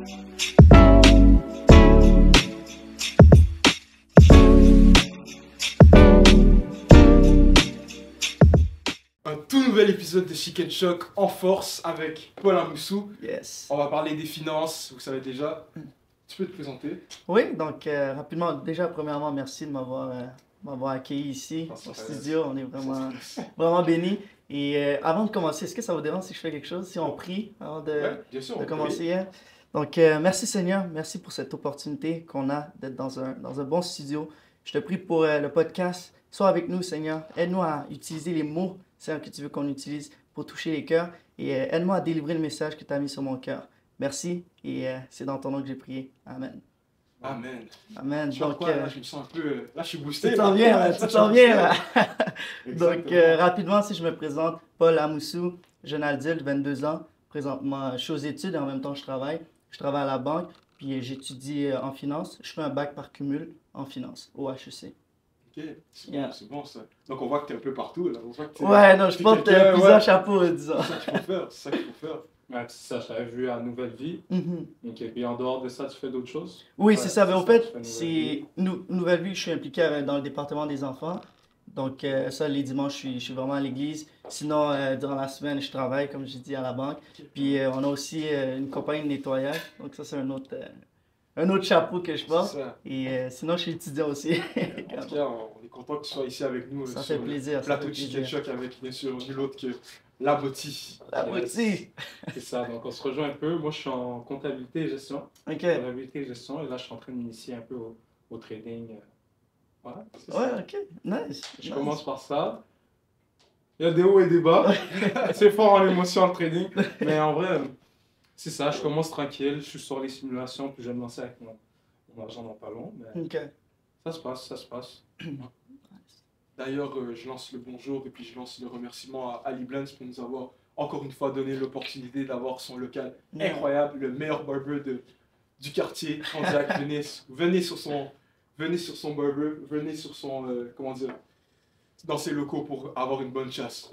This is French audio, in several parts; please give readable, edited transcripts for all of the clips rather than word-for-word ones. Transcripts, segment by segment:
Un tout nouvel épisode de Chicken Shock en force avec Paul Amoussou. Yes. On va parler des finances, vous savez déjà. Tu peux te présenter? Oui, donc rapidement, déjà premièrement, merci de m'avoir accueilli ici au studio. On est vraiment bénis. Et avant de commencer, est-ce que ça vous dérange si je fais quelque chose, si on prie avant bien sûr, de commencer? Hein? Donc merci Seigneur, merci pour cette opportunité qu'on a d'être dans un bon studio. Je te prie pour le podcast. Sois avec nous Seigneur, aide-nous à utiliser les mots Seigneur, que tu veux qu'on utilise pour toucher les cœurs et aide-moi à délivrer le message que tu as mis sur mon cœur. Merci et c'est dans ton nom que j'ai prié. Amen. Amen. Amen. Donc, là, je me sens un peu... Là, je suis boosté. Tu t'en viens, là. Tu t'en viens, là. Donc, Exactement. rapidement, si je me présente, Paul Amoussou, jeune adulte, 22 ans. Présentement, je suis aux études et en même temps, je travaille. Je travaille à la banque, puis j'étudie en finance. Je fais un bac par cumul en finance au HEC. Ok, c'est bon ça. Donc on voit que tu es un peu partout là. On voit que Ouais, non, je porte plusieurs chapeaux, disons. C'est ça qu'il faut faire, c'est ça qu'il faut faire. Ouais, c'est ça, je t'avais vu à Nouvelle Vie. Ok, puis en dehors de ça, tu fais d'autres choses? Oui, Ouais, c'est ça. Mais en fait, c'est Nouvelle Vie, je suis impliqué dans le département des enfants. Donc, ça, les dimanches, je suis vraiment à l'église. Sinon, durant la semaine, je travaille, comme je dis, à la banque. Puis, on a aussi une compagnie de nettoyage. Donc, ça, c'est un autre chapeau que je porte. Et sinon, je suis étudiant aussi. En tout cas, on est content que tu sois ici avec nous. Ça fait plaisir. Le plateau de Chicken Shock avec, bien sûr, nul autre que la Botti. La Botti. C'est ça, donc on se rejoint un peu. Moi, je suis en comptabilité et gestion. Ok. Comptabilité et gestion. Et là, je suis en train de m'initier un peu au trading. Voilà, c'est ça. Ouais, ok. Nice. Je commence par ça. Il y a des hauts et des bas. C'est fort en émotion, le trading. Mais en vrai, c'est ça. Je commence tranquille. Je suis sur les simulations. Puis je vais me lancer avec mon argent dans pas long. Mais Ok. ça se passe, ça se passe. D'ailleurs, je lance le bonjour et puis je lance le remerciement à Ali Blends pour nous avoir encore une fois donné l'opportunité d'avoir son local incroyable, le meilleur barber du quartier. En direct, venez sur son barber, venez sur son, comment dire, dans ses locaux pour avoir une bonne chasse.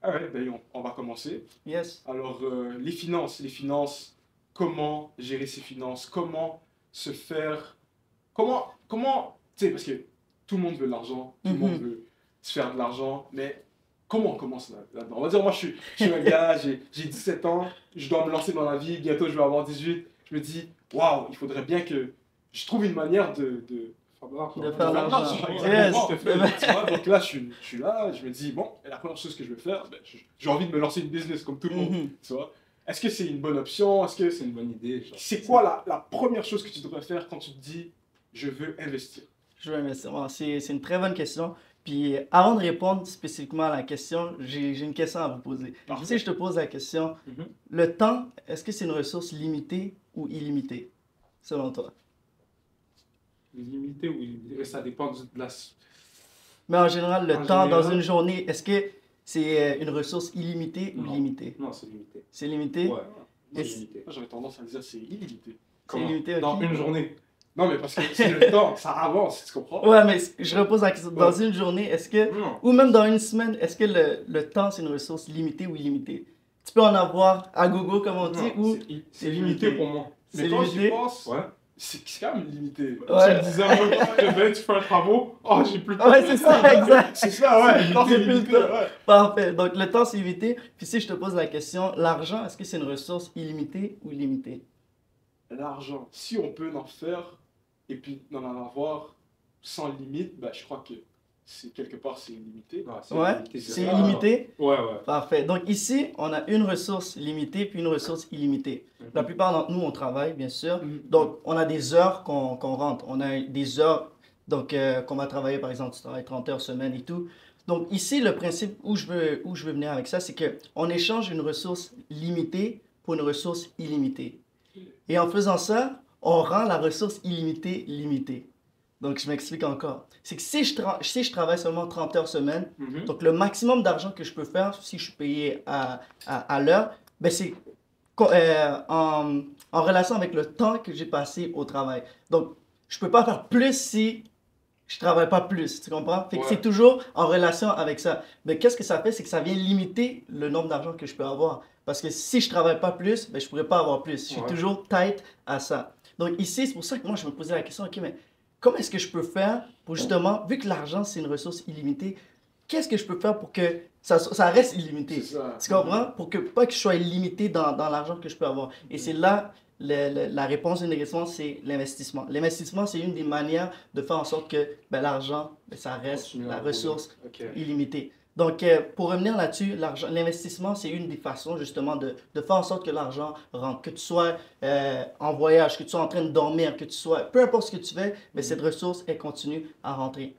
Alright, ben on va commencer. Yes. Alors, les finances, comment gérer ses finances, comment se faire, comment, tu sais, parce que tout le monde veut de l'argent, tout le monde veut se faire de l'argent, mais comment on commence là-dedans? On va dire, moi, je suis un gars, j'ai 17 ans, je dois me lancer dans la vie, bientôt je vais avoir 18, je me dis, waouh, il faudrait bien que je trouve une manière de faire de l'argent. Yes. Tu vois, donc là, je suis là, je me dis, bon, et la première chose que je vais faire, ben, j'ai envie de me lancer une business comme tout le monde, tu vois. Est-ce que c'est une bonne option? Est-ce que C'est une bonne idée. c'est quoi la première chose que tu devrais faire quand tu te dis, je veux investir? Je veux investir. Bon, c'est une très bonne question. Puis avant de répondre spécifiquement à la question, j'ai une question à vous poser. Si je te pose la question, le temps, est-ce que c'est une ressource limitée ou illimitée, selon toi? Limité ou illimité? Ça dépend de la... Mais en général, le En temps dans général, une journée, est-ce que c'est une ressource illimitée ou Non. limitée? Non, c'est limité. C'est limité? Ouais, c'est Et limité. Moi, j'aurais tendance à dire c'est illimité. C'est Comment? limité, ok. Dans une journée. Non, mais parce que c'est le temps, ça avance, tu comprends? Ouais, mais je repose la question. Dans une journée, est-ce que, Non. ou même dans une semaine, est-ce que le temps, c'est une ressource limitée ou illimitée? Tu peux en avoir à gogo, comme on dit, Non, ou c'est limité pour moi. c'est Mais quand j'y limité? pense, Ouais. c'est quand même limité. Tu me disais, moi, tu fais un travaux, oh, j'ai plus de temps. Ouais, c'est ça, exact. C'est ça, ouais. Le temps, c'est C'est plus le limité, temps. ouais. Parfait. Donc, le temps, c'est limité. Puis si je te pose la question, l'argent, est-ce que c'est une ressource illimitée ou illimitée? L'argent, si on peut en faire et puis d'en avoir sans limite, bah, je crois que quelque part c'est limité. Ouais, limité, c'est ça. illimité. Ouais, ouais. Parfait. Donc ici, on a une ressource limitée puis une ressource illimitée. La plupart d'entre nous, on travaille, bien sûr. Donc, on a des heures qu'on rentre. On a des heures donc qu'on va travailler, par exemple, tu travailles 30 heures semaine et tout. Donc ici, le principe où je veux venir avec ça, c'est qu'on échange une ressource limitée pour une ressource illimitée. Et en faisant ça, on rend la ressource illimitée limitée. Donc, je m'explique encore. C'est que si je travaille seulement 30 heures semaine, donc le maximum d'argent que je peux faire, si je suis payé à l'heure, ben c'est en relation avec le temps que j'ai passé au travail. Donc, je ne peux pas faire plus si je travaille pas plus, tu comprends? Fait que Ouais. c'est toujours en relation avec ça. Mais qu'est-ce que ça fait? C'est que ça vient limiter le nombre d'argent que je peux avoir. Parce que si je travaille pas plus, ben, je pourrais pas avoir plus. Je suis Ouais. toujours tête à ça. Donc ici, c'est pour ça que moi, je me posais la question, ok, mais comment est-ce que je peux faire pour justement, vu que l'argent, c'est une ressource illimitée, qu'est-ce que je peux faire pour que ça reste illimité? C'est ça. Tu comprends? Pour que pas que je sois limité dans l'argent que je peux avoir. Et c'est là la réponse de l'investissement, c'est l'investissement. L'investissement, c'est une des manières de faire en sorte que ben, l'argent, ben, ça reste Continue à la rouler. ressource Ok. illimitée. Donc, pour revenir là-dessus, l'investissement, c'est une des façons justement de faire en sorte que l'argent rentre. Que tu sois en voyage, que tu sois en train de dormir, que tu sois, peu importe ce que tu fais, mais cette ressource, elle continue à rentrer.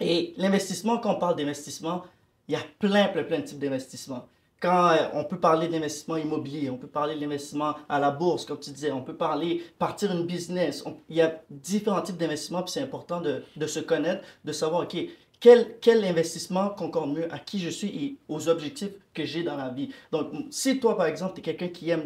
Et l'investissement, quand on parle d'investissement, il y a plein de types d'investissements. Quand on peut parler d'investissement immobilier, on peut parler d'investissement à la bourse, comme tu disais, on peut parler partir une business. Il y a différents types d'investissements, puis c'est important de se connaître, de savoir, OK, quel investissement concorde mieux à qui je suis et aux objectifs que j'ai dans la vie. Donc, si toi, par exemple, tu es quelqu'un qui aime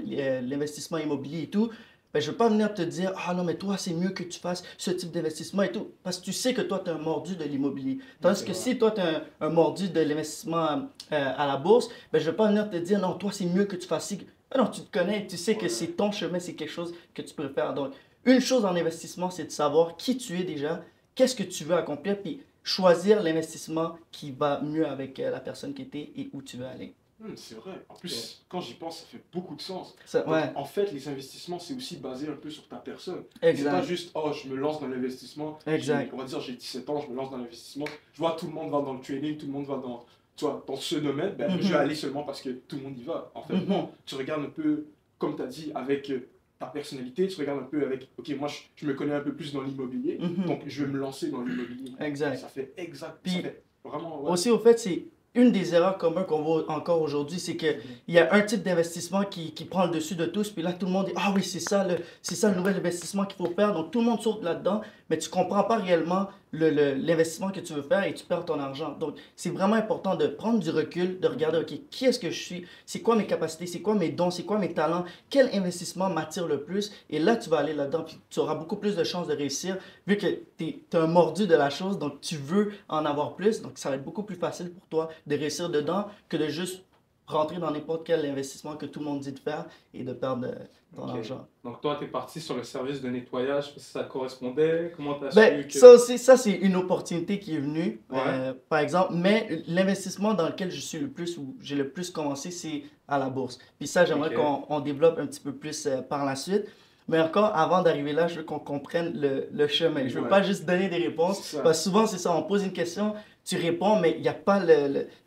l'investissement immobilier et tout, ben, je ne veux pas venir te dire, ah non, mais toi, c'est mieux que tu fasses ce type d'investissement et tout. Parce que tu sais que toi, tu es un mordu de l'immobilier. Tandis que si toi, tu es un mordu de l'investissement à la bourse, ben, je ne vais pas venir te dire, non, toi, c'est mieux que tu fasses ci. Ben non, tu te connais, tu sais que c'est ton chemin, c'est quelque chose que tu préfères. Donc, une chose en investissement, c'est de savoir qui tu es déjà, qu'est-ce que tu veux accomplir, puis choisir l'investissement qui va mieux avec la personne qui tu es et où tu veux aller. C'est vrai. En plus, quand j'y pense, ça fait beaucoup de sens. Ça, Donc, ouais, en fait, les investissements, c'est aussi basé un peu sur ta personne. C'est exact. pas juste, oh, je me lance dans l'investissement. Exact. On va dire, j'ai 17 ans, je me lance dans l'investissement. Je vois tout le monde va dans le trading, tout le monde va dans, tu vois, dans ce domaine. Ben, je vais aller seulement parce que tout le monde y va. En fait, non. Tu regardes un peu, comme tu as dit, avec ta personnalité. Tu regardes un peu avec, ok, moi, je me connais un peu plus dans l'immobilier. Donc, je vais me lancer dans l'immobilier. Exact. Ça fait exact. Puis, ça fait vraiment, ouais. aussi, au fait, c'est une des erreurs communes qu'on voit encore aujourd'hui, c'est qu'il y a un type d'investissement qui prend le dessus de tous, puis là, tout le monde dit, ah oui, c'est ça le nouvel investissement qu'il faut faire. Donc, tout le monde saute là-dedans, mais tu ne comprends pas réellement l'investissement que tu veux faire et tu perds ton argent. Donc, c'est vraiment important de prendre du recul, de regarder, OK, qui est-ce que je suis? C'est quoi mes capacités? C'est quoi mes dons? C'est quoi mes talents? Quel investissement m'attire le plus? Et là, tu vas aller là-dedans, puis tu auras beaucoup plus de chances de réussir, vu que tu es un mordu de la chose, donc tu veux en avoir plus. Donc, ça va être beaucoup plus facile pour toi de réussir dedans que de juste rentrer dans n'importe quel investissement que tout le monde dit de faire et de perdre ton Ok. argent. Donc toi, tu es parti sur le service de nettoyage parce que ça correspondait. Comment tu as Ben, su que... ça aussi, ça c'est une opportunité qui est venue, Ouais. par exemple, mais l'investissement dans lequel je suis le plus, ou j'ai le plus commencé, c'est à la bourse. Puis ça, j'aimerais Ok. qu'on développe un petit peu plus par la suite. Mais encore, avant d'arriver là, je veux qu'on comprenne le chemin. Je veux Ouais. pas juste donner des réponses, C'est ça. parce que souvent, c'est ça, on pose une question, tu réponds, mais il n'y a pas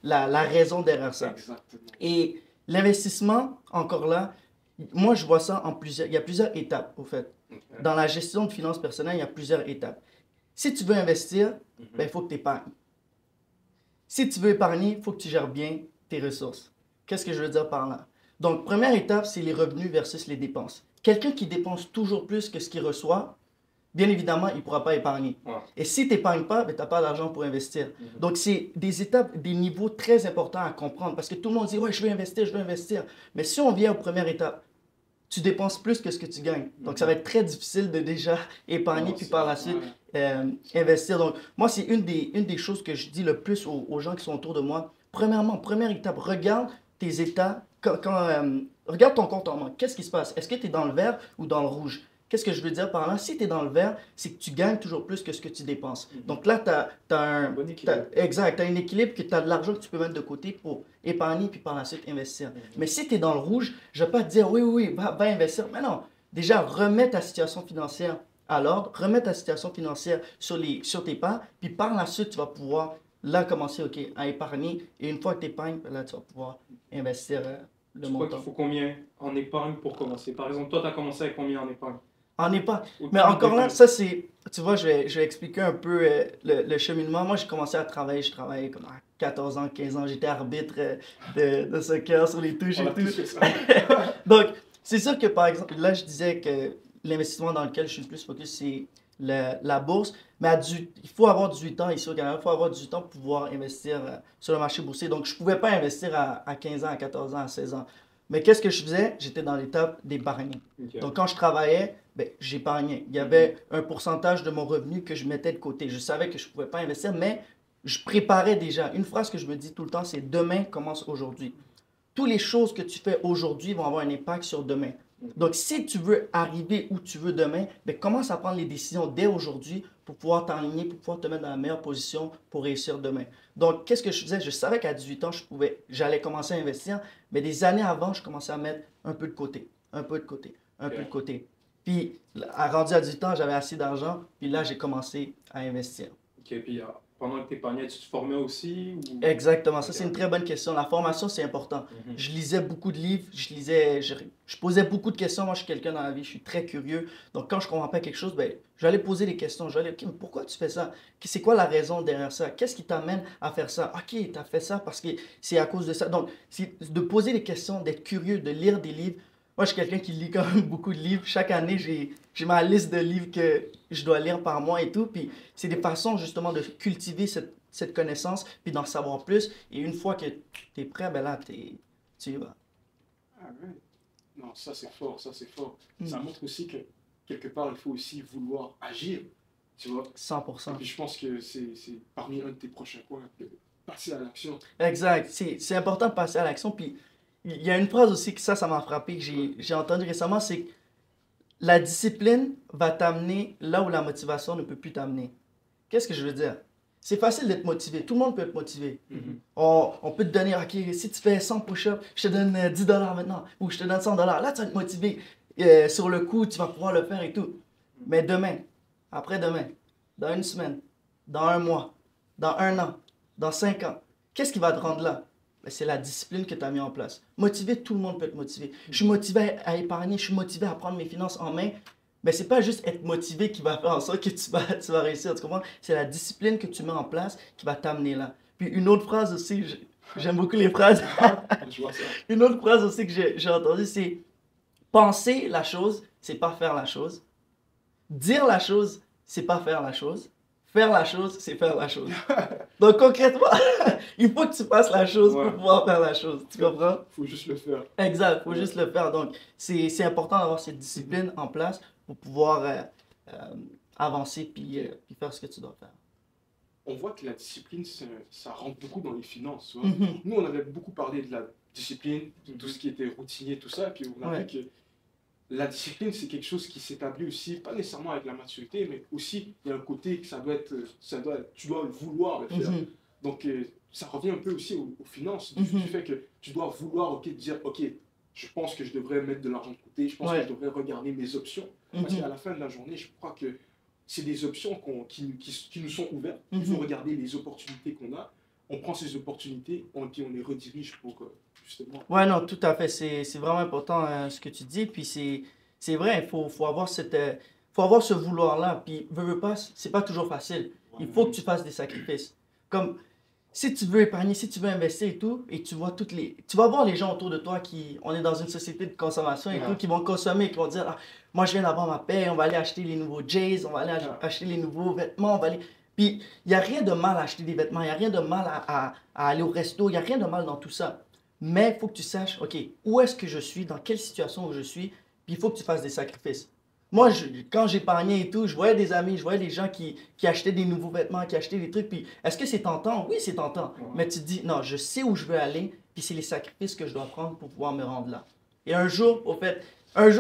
la raison derrière ça. Exactement. Et l'investissement, encore là, moi, je vois ça en plusieurs, il y a plusieurs étapes, au fait. Ok. Dans la gestion de finances personnelles, il y a plusieurs étapes. Si tu veux investir, ben, il faut que tu épargnes. Si tu veux épargner, il faut que tu gères bien tes ressources. Qu'est-ce que je veux dire par là? Donc, première étape, c'est les revenus versus les dépenses. Quelqu'un qui dépense toujours plus que ce qu'il reçoit, bien évidemment, il ne pourra pas épargner. Ouais. Et si tu n'épargnes pas, ben, tu n'as pas d'argent pour investir. Donc, c'est des étapes, des niveaux très importants à comprendre parce que tout le monde dit, ouais, je veux investir, je veux investir. Mais si on vient aux premières étapes, tu dépenses plus que ce que tu gagnes. Donc, ça va être très difficile de déjà épargner, puis par la suite, investir. Donc, moi, c'est une des choses que je dis le plus aux gens qui sont autour de moi. Premièrement, première étape, regarde tes états. Regarde ton compte en banque. Qu'est-ce qui se passe? Est-ce que tu es dans le vert ou dans le rouge? Qu'est-ce que je veux dire par là? Si tu es dans le vert, c'est que tu gagnes toujours plus que ce que tu dépenses. Donc là, tu as un Bon équilibre. exact, tu as un équilibre, que tu as de l'argent que tu peux mettre de côté pour épargner puis par la suite investir. Mais si tu es dans le rouge, je ne vais pas te dire oui, va investir. Mais non, déjà, remets ta situation financière à l'ordre, remets ta situation financière sur tes pas, puis par la suite, tu vas pouvoir là commencer à épargner. Et une fois que tu épargnes, là, tu vas pouvoir investir le Tu crois montant. qu'il faut combien en épargne pour commencer? Par exemple, toi, tu as commencé avec combien en épargne? En épargne. Ou Mais tu encore là, dépenses? ça c'est, tu vois, je vais expliquer un peu le cheminement. Moi, j'ai commencé à travailler, je travaillais comme à 14 ans, 15 ans, j'étais arbitre de soccer sur les touches On et a tous tout. fait ça. Donc, c'est sûr que par exemple, là, je disais que l'investissement dans lequel je suis le plus focus, c'est la bourse. Mais il faut avoir 18 ans ici au Canada, il faut avoir 18 ans pour pouvoir investir sur le marché boursier. Donc, je ne pouvais pas investir à 15 ans, à 14 ans, à 16 ans. Mais qu'est-ce que je faisais? J'étais dans l'étape d'épargner. Ok. Donc, quand je travaillais, ben, j'épargnais. Il y avait un pourcentage de mon revenu que je mettais de côté. Je savais que je ne pouvais pas investir, mais je préparais déjà. Une phrase que je me dis tout le temps, c'est demain commence aujourd'hui. Toutes les choses que tu fais aujourd'hui vont avoir un impact sur demain. Donc, si tu veux arriver où tu veux demain, ben, commence à prendre les décisions dès aujourd'hui pour pouvoir t'enligner, pour pouvoir te mettre dans la meilleure position pour réussir demain. Donc, qu'est-ce que je faisais? Je savais qu'à 18 ans, j'allais commencer à investir, mais des années avant, je commençais à mettre un peu de côté, un peu de côté, un peu de côté. Puis, rendu à 18 ans, j'avais assez d'argent, puis là, j'ai commencé à investir. Ok, puis pendant que tu épargnais, tu te formais aussi ou... Exactement, ça Ok. c'est une très bonne question. La formation, c'est important. Mhm. Je lisais beaucoup de livres, je posais beaucoup de questions. Moi, je suis quelqu'un dans la vie, je suis très curieux. Donc, quand je ne comprends pas quelque chose, ben, j'allais poser des questions. J'allais, OK, mais pourquoi tu fais ça? C'est quoi la raison derrière ça? Qu'est-ce qui t'amène à faire ça? OK, tu as fait ça parce que c'est à cause de ça. Donc, c'est de poser des questions, d'être curieux, de lire des livres. Moi, je suis quelqu'un qui lit quand même beaucoup de livres. Chaque année, j'ai ma liste de livres que je dois lire par mois et tout. Puis, c'est des façons justement de cultiver cette connaissance, puis d'en savoir plus. Et une fois que tu es prêt, ben là, tu y vas. Ah ouais. Non, ça c'est fort, ça c'est fort. Mm. Ça montre aussi que quelque part, il faut aussi vouloir agir, tu vois. Et 100%. puis je pense que c'est parmi un de tes prochains points, de passer à l'action. Exact. C'est important de passer à l'action. Puis, il y a une phrase aussi que ça m'a frappé, que j'ai entendu récemment, c'est que la discipline va t'amener là où la motivation ne peut plus t'amener. Qu'est-ce que je veux dire? C'est facile d'être motivé. Tout le monde peut être motivé. Mhm. On peut te donner, OK, si tu fais 100 push-ups, je te donne 10 dollars maintenant, ou je te donne 100 dollars. Là, tu vas être motivé. Sur le coup, tu vas pouvoir le faire et tout. Mais demain, après-demain, dans une semaine, dans un mois, dans un an, dans 5 ans, qu'est-ce qui va te rendre là? Ben, c'est la discipline que tu as mis en place. Motivé, tout le monde peut être motivé. Je suis motivé à épargner, je suis motivé à prendre mes finances en main. Mais c'est pas juste être motivé qui va faire en sorte que tu vas réussir, tu comprends? C'est la discipline que tu mets en place qui va t'amener là. Puis une autre phrase aussi, j'aime beaucoup les phrases. Je vois ça. Une autre phrase aussi que j'ai entendue, c'est penser la chose, c'est pas faire la chose. Dire la chose, c'est pas faire la chose. Faire la chose, c'est faire la chose. Donc concrètement, il faut que tu fasses la chose Ouais. pour pouvoir faire la chose. Tu comprends? Faut juste le faire. Exact, il faut Ouais. juste le faire. Donc, c'est important d'avoir cette discipline en place pour pouvoir avancer puis faire ce que tu dois faire. On voit que la discipline, ça rentre beaucoup dans les finances, tu vois. Mhm. Nous, on avait beaucoup parlé de la discipline, de tout ce qui était routinier, tout ça, puis on a Ouais. vu que la discipline, c'est quelque chose qui s'établit aussi, pas nécessairement avec la maturité, mais aussi, il y a un côté que tu dois vouloir le faire. Mhm. Donc, ça revient un peu aussi aux finances, du Mhm. fait que tu dois vouloir, ok, dire, ok, je pense que je devrais mettre de l'argent de côté, je pense Ouais. que je devrais regarder mes options. Parce Mhm. qu'à la fin de la journée, je crois que c'est des options qui nous sont ouvertes. Il Mhm. faut regarder les opportunités qu'on a. On prend ces opportunités, puis on les redirige pour justement. Ouais, non, tout à fait. C'est vraiment important ce que tu dis. Puis c'est vrai, faut avoir faut avoir ce vouloir-là. Puis, veux pas, c'est pas toujours facile. Il faut que tu fasses des sacrifices. Comme, si tu veux épargner, si tu veux investir et tout, et tu vois tu vas voir les gens autour de toi on est dans une société de consommation et Ouais. tout, qui vont consommer, qui vont dire, ah, moi je viens d'avoir ma paie, on va aller acheter les nouveaux Jays, on va aller Ouais. acheter les nouveaux vêtements, on va aller... Puis, il n'y a rien de mal à acheter des vêtements, il n'y a rien de mal à aller au resto, il n'y a rien de mal dans tout ça. Mais il faut que tu saches, OK, où est-ce que je suis, dans quelle situation où je suis, puis il faut que tu fasses des sacrifices. Moi, quand j'épargnais et tout, je voyais des amis, je voyais des gens qui achetaient des nouveaux vêtements, qui achetaient des trucs, puis est-ce que c'est tentant? Oui, c'est tentant. Ouais. Mais tu te dis, non, je sais où je veux aller, puis c'est les sacrifices que je dois prendre pour pouvoir me rendre là. Et un jour,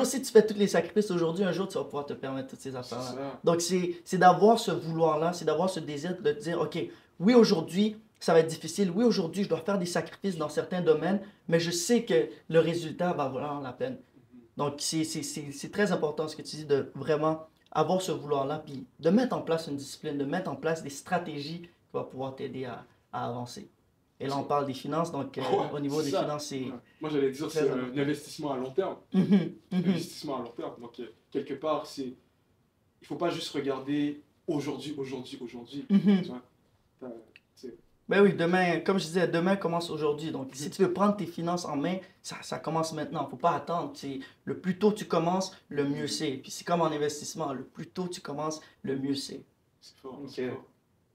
si tu fais tous les sacrifices aujourd'hui, un jour, tu vas pouvoir te permettre toutes ces C'est affaires-là. ça. Donc, c'est d'avoir ce vouloir-là, c'est d'avoir ce désir de te dire, OK, oui, aujourd'hui, ça va être difficile. Oui, aujourd'hui, je dois faire des sacrifices dans certains domaines, mais je sais que le résultat va valoir la peine. Donc, c'est très important ce que tu dis de vraiment avoir ce vouloir-là, puis de mettre en place une discipline, de mettre en place des stratégies qui vont pouvoir t'aider à avancer. Et là, on parle des finances, donc Ouais, au niveau c'est des ça. finances, c'est... Ouais. Moi, j'allais dire, très c'est important. un investissement à long terme. Mhm, mhm, Investissement à long terme. Donc, quelque part, il ne faut pas juste regarder aujourd'hui. mhm. Tu vois. T'as- Ben oui, demain, comme je disais, demain commence aujourd'hui. Donc, si tu veux prendre tes finances en main, ça commence maintenant. Il ne faut pas attendre. Le plus tôt tu commences, le mieux c'est. Puis c'est comme en investissement, le plus tôt tu commences, le mieux c'est. C'est fort. Ok. C'est fort.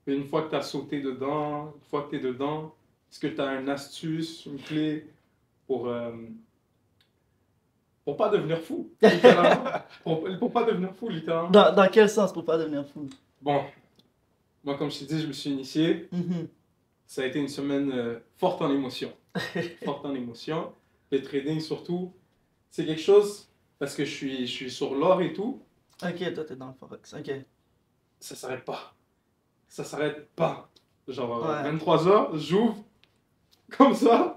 Et une fois que tu as sauté dedans, une fois que tu es dedans, est-ce que tu as une astuce, une clé pour Pour pas devenir fou, littéralement. Pour pas devenir fou, littéralement. Dans quel sens pour pas devenir fou? Bon, moi, comme je t'ai dit, je me suis initié. Mhm. Ça a été une semaine forte en émotions. Forte en émotions. Le trading, surtout, c'est quelque chose, parce que je suis sur l'or et tout, Ok, toi, t'es dans le Forex. Ok. ça s'arrête pas. Ça s'arrête pas. Genre, Ouais. 23h, j'ouvre, comme ça.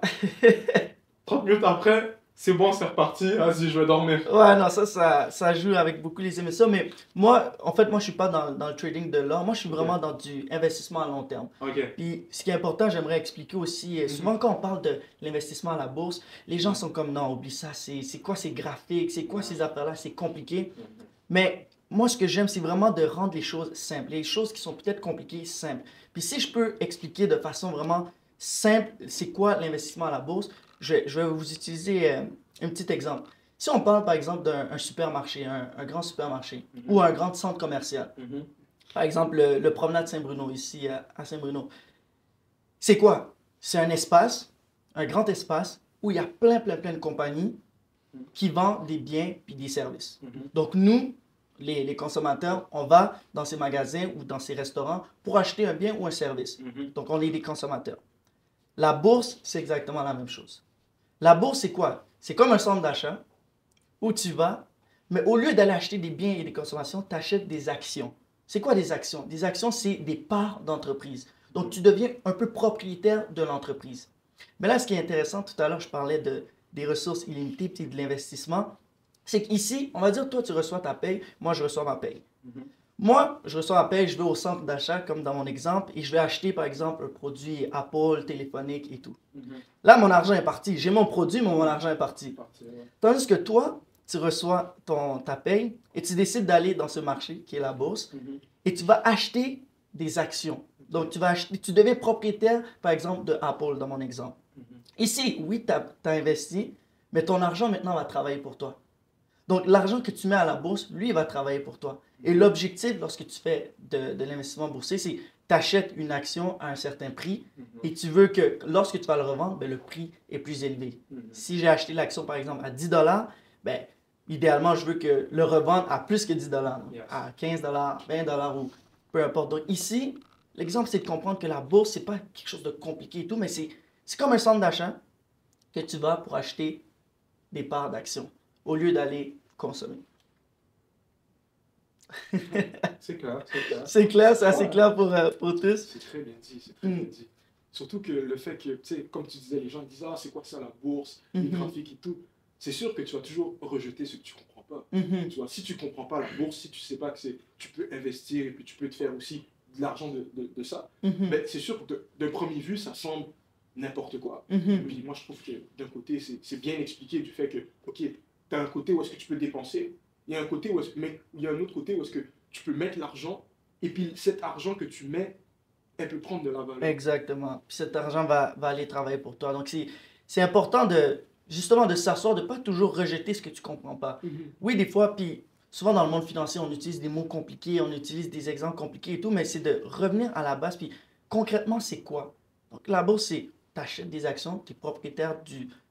30 minutes après, c'est bon, c'est reparti. Vas-y, je vais dormir. Ouais, non, ça joue avec beaucoup les émissions. Mais moi, en fait, moi, je suis pas dans le trading de l'or. Moi, je suis vraiment dans du investissement à long terme. Ok. Puis, ce qui est important, j'aimerais expliquer aussi, souvent quand on parle de l'investissement à la bourse, les gens sont comme, non, oublie ça, c'est quoi ces graphiques, c'est quoi ces affaires-là, c'est compliqué. Mais moi, ce que j'aime, c'est vraiment de rendre les choses simples. Les choses qui sont peut-être compliquées, simples. Puis si je peux expliquer de façon vraiment simple, c'est quoi l'investissement à la bourse, je vais vous utiliser un petit exemple. Si on parle par exemple d'un supermarché, un grand supermarché, ou un grand centre commercial, Mhm. par exemple le promenade Saint-Bruno, ici à Saint-Bruno, c'est quoi? C'est un espace, un grand espace, où il y a plein de compagnies qui vendent des biens puis des services. Mhm. Donc nous, les consommateurs, on va dans ces magasins ou dans ces restaurants pour acheter un bien ou un service. Mhm. Donc on est des consommateurs. La bourse, c'est exactement la même chose. La bourse, c'est quoi? C'est comme un centre d'achat où tu vas, mais au lieu d'aller acheter des biens et des consommations, tu achètes des actions. C'est quoi des actions? Des actions, c'est des parts d'entreprise. Donc tu deviens un peu propriétaire de l'entreprise. Mais là, ce qui est intéressant, tout à l'heure, je parlais des ressources illimitées et de l'investissement. C'est qu'ici, on va dire, toi, tu reçois ta paye, moi, je reçois ma paye. Mhm. Moi, je reçois ma paye, je vais au centre d'achat, comme dans mon exemple, et je vais acheter, par exemple, un produit Apple, téléphonique et tout. Mhm. Là, mon argent est parti. J'ai mon produit, mais mon argent est parti. Parti, ouais. Tandis que toi, tu reçois ta paye et tu décides d'aller dans ce marché qui est la bourse Mhm. et tu vas acheter des actions. Donc, tu deviens propriétaire, par exemple, de Apple, dans mon exemple. Mhm. Ici, oui, tu as investi, mais ton argent maintenant va travailler pour toi. Donc, l'argent que tu mets à la bourse, lui, il va travailler pour toi. Et l'objectif, lorsque tu fais de l'investissement boursier, c'est tu achètes une action à un certain prix Mhm. et tu veux que lorsque tu vas le revendre, ben, le prix est plus élevé. Mhm. Si j'ai acheté l'action, par exemple, à 10 $, ben, idéalement, je veux que le revendre à plus que 10 $, Yes. à 15 $, 20 $ ou peu importe. Donc, ici, l'exemple, c'est de comprendre que la bourse, c'est pas quelque chose de compliqué et tout, mais c'est comme un centre d'achat que tu vas pour acheter des parts d'actions au lieu d'aller consommer. C'est clair, c'est clair. C'est clair, c'est assez Ouais. clair pour tous. C'est très bien dit, c'est très bien dit. Surtout que le fait que, tu sais, comme tu disais, les gens disent, ah, c'est quoi ça la bourse, les Mhm. graphiques et tout. C'est sûr que tu vas toujours rejeter ce que tu comprends pas. Mhm. Tu vois, si tu comprends pas la bourse, si tu sais pas que tu peux investir et puis tu peux te faire aussi de l'argent de ça, Mhm. ben, c'est sûr que d'un premier vue, ça semble n'importe quoi. Mhm. Puis moi, je trouve que d'un côté, c'est bien expliqué du fait que, ok, tu as un côté où est-ce que tu peux dépenser, il y a un côté où mais il y a un autre côté où est-ce que tu peux mettre l'argent, et puis cet argent que tu mets, elle peut prendre de la valeur. Exactement. Puis cet argent va aller travailler pour toi. Donc, c'est important justement de s'asseoir, de pas toujours rejeter ce que tu comprends pas. Mhm. Oui, des fois, puis souvent dans le monde financier, on utilise des mots compliqués, on utilise des exemples compliqués et tout, mais c'est de revenir à la base. Puis concrètement, c'est quoi? Donc, la bourse, c'est tu achètes des actions, tu es propriétaire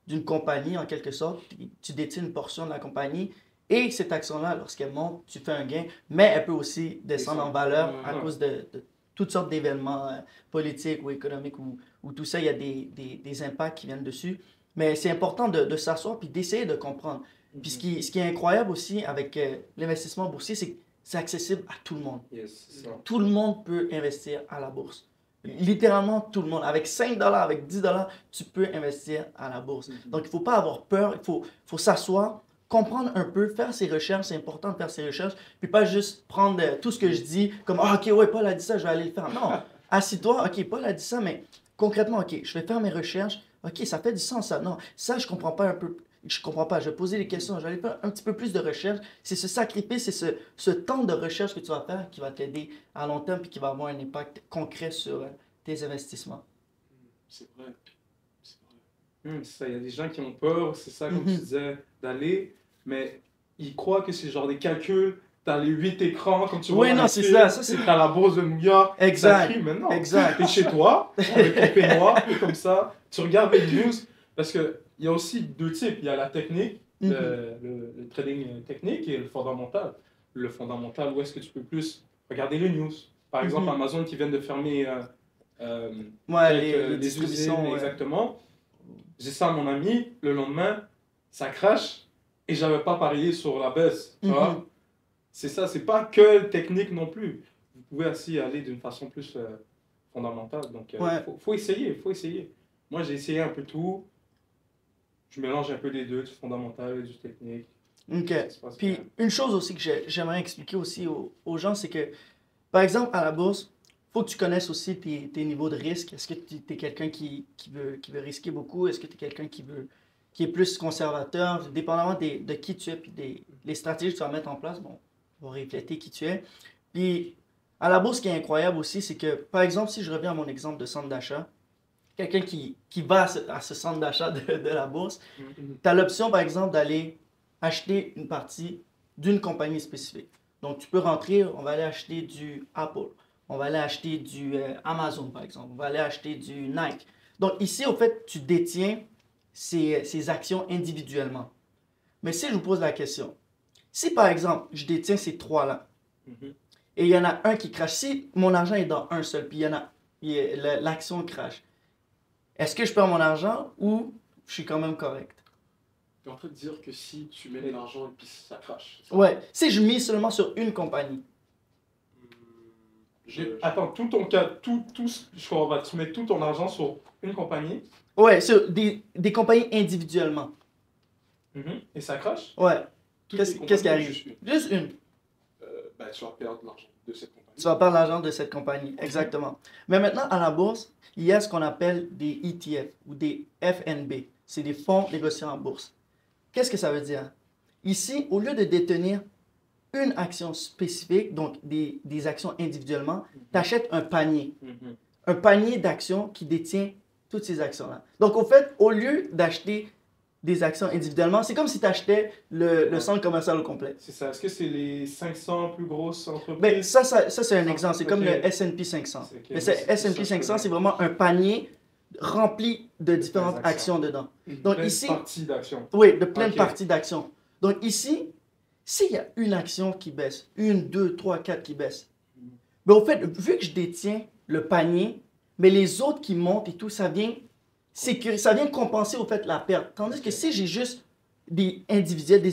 d'une compagnie en quelque sorte, tu détiens une portion de la compagnie. Et cette action-là, lorsqu'elle monte, tu fais un gain, mais elle peut aussi descendre en valeur à cause de toutes sortes d'événements politiques ou économiques ou tout ça, il y a des impacts qui viennent dessus. Mais c'est important de s'asseoir puis d'essayer de comprendre. Puis ce qui est incroyable aussi avec l'investissement boursier, c'est que c'est accessible à tout le monde. Yes, c'est ça. Tout le monde peut investir à la bourse. Littéralement tout le monde. Avec 5 $, avec 10 $, tu peux investir à la bourse. Donc il ne faut pas avoir peur, il faut s'asseoir, comprendre un peu, faire ses recherches, c'est important de faire ses recherches, puis pas juste prendre tout ce que je dis comme ah, ok, ouais, Paul a dit ça, je vais aller le faire. Non, assis-toi, ok, Paul a dit ça, mais concrètement, ok, je vais faire mes recherches, ok, ça fait du sens ça. Non, ça, je comprends pas un peu. Je comprends pas, je vais poser des questions, je vais aller faire un petit peu plus de recherche. C'est ce sacrifice, c'est ce temps de recherche que tu vas faire qui va t'aider à long terme et qui va avoir un impact concret sur tes investissements. C'est vrai. C'est vrai. C'est ça, il y a des gens qui ont peur, c'est ça, comme tu disais, d'aller, mais ils croient que c'est genre des calculs, t'as les 8 écrans, comme tu vois. Oui, non, c'est ça, c'est... T'as la bourse de New York, Exact. ça crie, mais non. Exact. T'es chez toi, avec ton peignoir, et comme ça, tu regardes les news, parce qu'il y a aussi deux types, il y a la technique, le trading technique et le fondamental. Le fondamental, où est-ce que tu peux plus regarder les news? Par exemple, Amazon qui vient de fermer les des usines, distributions, exactement. J'ai ça à mon ami, le lendemain, ça crash et j'avais pas parié sur la baisse. Tu vois? C'est ça, c'est pas que technique non plus. Vous pouvez aussi aller d'une façon plus fondamentale. Donc, faut essayer, faut essayer. Moi, j'ai essayé un peu tout. Je mélange un peu les deux, du fondamental et du technique. OK. Puis, une chose aussi que j'aimerais expliquer aussi aux gens, c'est que, par exemple, à la bourse, il faut que tu connaisses aussi tes niveaux de risque. Est-ce que tu es quelqu'un qui veut risquer beaucoup? Est-ce que tu es quelqu'un qui est plus conservateur? Dépendamment de qui tu es et les stratégies que tu vas mettre en place, bon, on va refléter qui tu es. Puis, à la bourse, ce qui est incroyable aussi, c'est que, par exemple, si je reviens à mon exemple de centre d'achat, quelqu'un qui va à ce centre d'achat de la bourse, tu as l'option, par exemple, d'aller acheter une partie d'une compagnie spécifique. Donc, tu peux rentrer, on va aller acheter du Apple, on va aller acheter du Amazon, par exemple, on va aller acheter du Nike. Donc, ici, au fait, tu détiens ces actions individuellement. Mais si je vous pose la question, si, par exemple, je détiens ces trois-là, et il y en a un qui crache, si mon argent est dans un seul, puis l'action crache, est-ce que je perds mon argent ou je suis quand même correct? Tu es en train de dire que si tu mets de l'argent et puis ça crache. Ouais, si je mise seulement sur une compagnie. Attends, tout ton cas, je crois, tu mets tout ton argent sur une compagnie. Ouais, sur des compagnies individuellement. Et ça crache? Ouais. Qu'est-ce qui arrive? Juste une. Tu vas perdre l'argent de cette compagnie. Tu vas perdre l'argent de cette compagnie, exactement. Mais maintenant, à la bourse, il y a ce qu'on appelle des ETF ou des FNB. C'est des fonds négociés en bourse. Qu'est-ce que ça veut dire? Ici, au lieu de détenir une action spécifique, donc des actions individuellement, tu achètes un panier. Un panier d'actions qui détient toutes ces actions-là. Donc, au fait, au lieu d'acheter des actions individuellement, c'est comme si tu achetais le centre commercial au complet. C'est ça. Est-ce que c'est les 500 plus grosses entreprises? Ben, ça c'est un exemple. C'est comme le S&P 500. Mais le S&P 500, c'est vraiment un panier rempli de différentes actions dedans. Donc ici, parties d'actions. Oui, de plein de parties d'actions. Donc ici, s'il y a une action qui baisse, une, deux, trois, quatre qui baissent, ben, au fait, vu que je détiens le panier, mais les autres qui montent et tout, ça vient compenser au fait la perte. Tandis que si j'ai juste des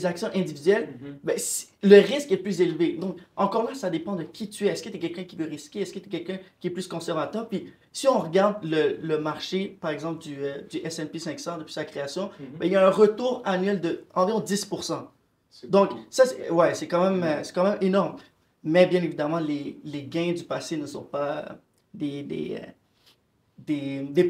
actions individuelles, ben, le risque est plus élevé. Donc, encore là, ça dépend de qui tu es. Est-ce que tu es quelqu'un qui veut risquer? Est-ce que tu es quelqu'un qui est plus conservateur? Puis, si on regarde le marché, par exemple, du S&P 500 depuis sa création, ben, il y a un retour annuel d'environ 10%. Donc, ça, c'est quand même énorme. Mais bien évidemment, les gains du passé ne sont pas des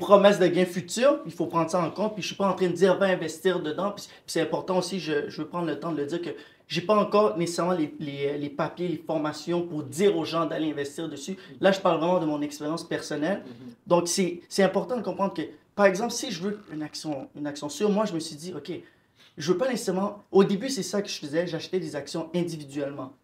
promesses de gains futurs. Il faut prendre ça en compte. Puis je ne suis pas en train de dire va investir dedans. Puis c'est important aussi, je veux prendre le temps de le dire que je n'ai pas encore nécessairement les papiers, les formations pour dire aux gens d'aller investir dessus. Là, je parle vraiment de mon expérience personnelle. Donc, c'est important de comprendre que, par exemple, si je veux une action sûre, moi, je me suis dit, OK, je ne veux pas nécessairement... Au début, c'est ça que je faisais. J'achetais des actions individuellement.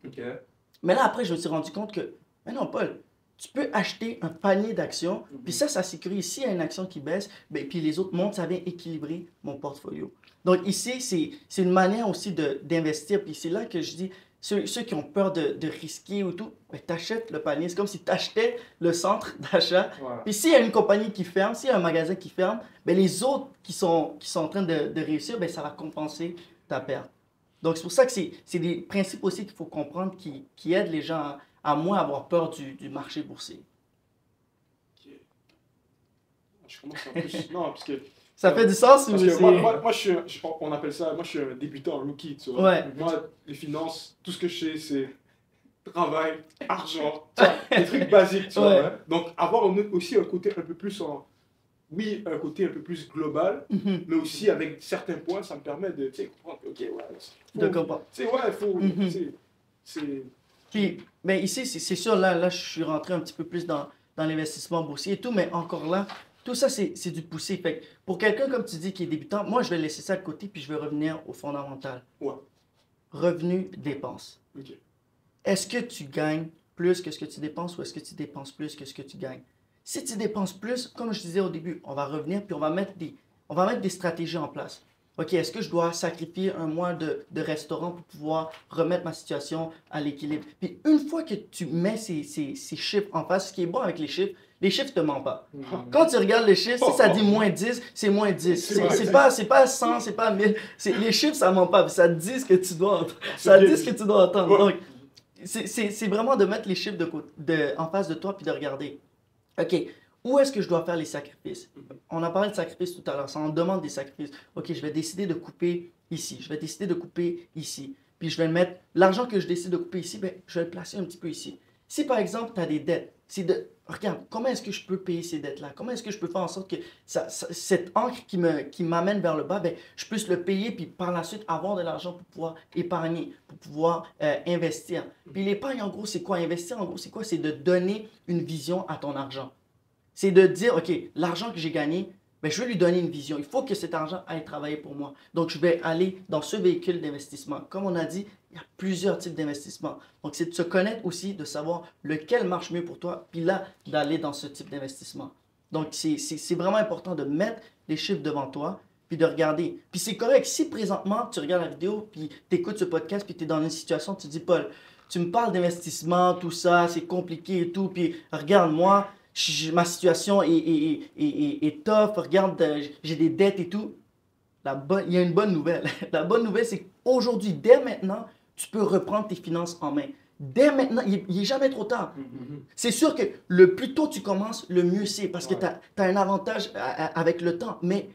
Mais là, après, je me suis rendu compte que, mais non, Paul, tu peux acheter un panier d'actions, puis ça sécurise. S'il y a une action qui baisse, ben, puis les autres montent, ça vient équilibrer mon portfolio. Donc ici, c'est une manière aussi d'investir. Puis c'est là que je dis, ceux qui ont peur de risquer ou tout, ben, tu achètes le panier. C'est comme si tu achetais le centre d'achat. Puis s'il y a une compagnie qui ferme, s'il y a un magasin qui ferme, ben, les autres qui sont en train de réussir, ben, ça va compenser ta perte. Donc c'est pour ça que c'est des principes aussi qu'il faut comprendre qui aident les gens à moins avoir peur du marché boursier. Ok. Je commence en plus. Non, parce que. Ça fait du sens ou parce que c'est... moi on appelle ça, moi je suis un débutant, un rookie, tu vois. Ouais. Moi, les finances, tout ce que je sais, c'est travail, argent, des trucs basiques, tu vois. Donc avoir aussi un côté un peu plus un côté un peu plus global, mais aussi avec certains points, ça me permet de comprendre que, ok, ouais. De comprendre. Tu sais, ouais, il faut. Puis, ben ici, c'est sûr, là, je suis rentré un petit peu plus dans l'investissement boursier et tout, mais encore là, tout ça, c'est du poussé. Fait que pour quelqu'un, comme tu dis, qui est débutant, moi, je vais laisser ça de côté, puis je vais revenir au fondamental. Ouais. Revenus, dépenses. Ok. Est-ce que tu gagnes plus que ce que tu dépenses ou est-ce que tu dépenses plus que ce que tu gagnes? Si tu dépenses plus, comme je disais au début, on va revenir, puis on va mettre des stratégies en place. OK, est-ce que je dois sacrifier un mois de restaurant pour pouvoir remettre ma situation à l'équilibre? Puis une fois que tu mets ces chiffres en face, ce qui est bon avec les chiffres ne te mentent pas. Quand tu regardes les chiffres, si ça dit moins 10, c'est moins 10. C'est pas 100, c'est pas 1000. Les chiffres, ça ne ment pas. Ça te dit ce que tu dois entendre. Ça dit ce que tu dois entendre. Donc, c'est vraiment de mettre les chiffres en face de toi puis de regarder. OK, où est-ce que je dois faire les sacrifices? On a parlé de sacrifices tout à l'heure, ça en demande des sacrifices. OK, je vais décider de couper ici, je vais décider de couper ici. Puis je vais mettre l'argent que je décide de couper ici, ben, je vais le placer un petit peu ici. Si par exemple, tu as des dettes, regarde, comment est-ce que je peux payer ces dettes-là? Comment est-ce que je peux faire en sorte que cette encre qui m'amène vers le bas, ben, je puisse le payer, puis par la suite avoir de l'argent pour pouvoir épargner, pour pouvoir investir. Puis l'épargne, en gros, c'est quoi? Investir, en gros, c'est quoi? C'est de donner une vision à ton argent. C'est de dire, OK, l'argent que j'ai gagné, ben, je vais lui donner une vision. Il faut que cet argent aille travailler pour moi. Donc, je vais aller dans ce véhicule d'investissement. Comme on a dit, il y a plusieurs types d'investissements. Donc, c'est de se connaître aussi, de savoir lequel marche mieux pour toi, puis là, d'aller dans ce type d'investissement. Donc, c'est vraiment important de mettre les chiffres devant toi, puis de regarder. Puis c'est correct, si présentement, tu regardes la vidéo, puis tu écoutes ce podcast, puis tu es dans une situation, tu te dis, Paul, tu me parles d'investissement, tout ça, c'est compliqué et tout, puis regarde, moi, ma situation est tough, regarde, j'ai des dettes et tout. Il y a une bonne nouvelle. La bonne nouvelle, c'est qu'aujourd'hui, dès maintenant, tu peux reprendre tes finances en main. Dès maintenant, il n'est jamais trop tard. C'est sûr que le plus tôt tu commences, le mieux c'est, parce que tu as un avantage avec le temps. Mais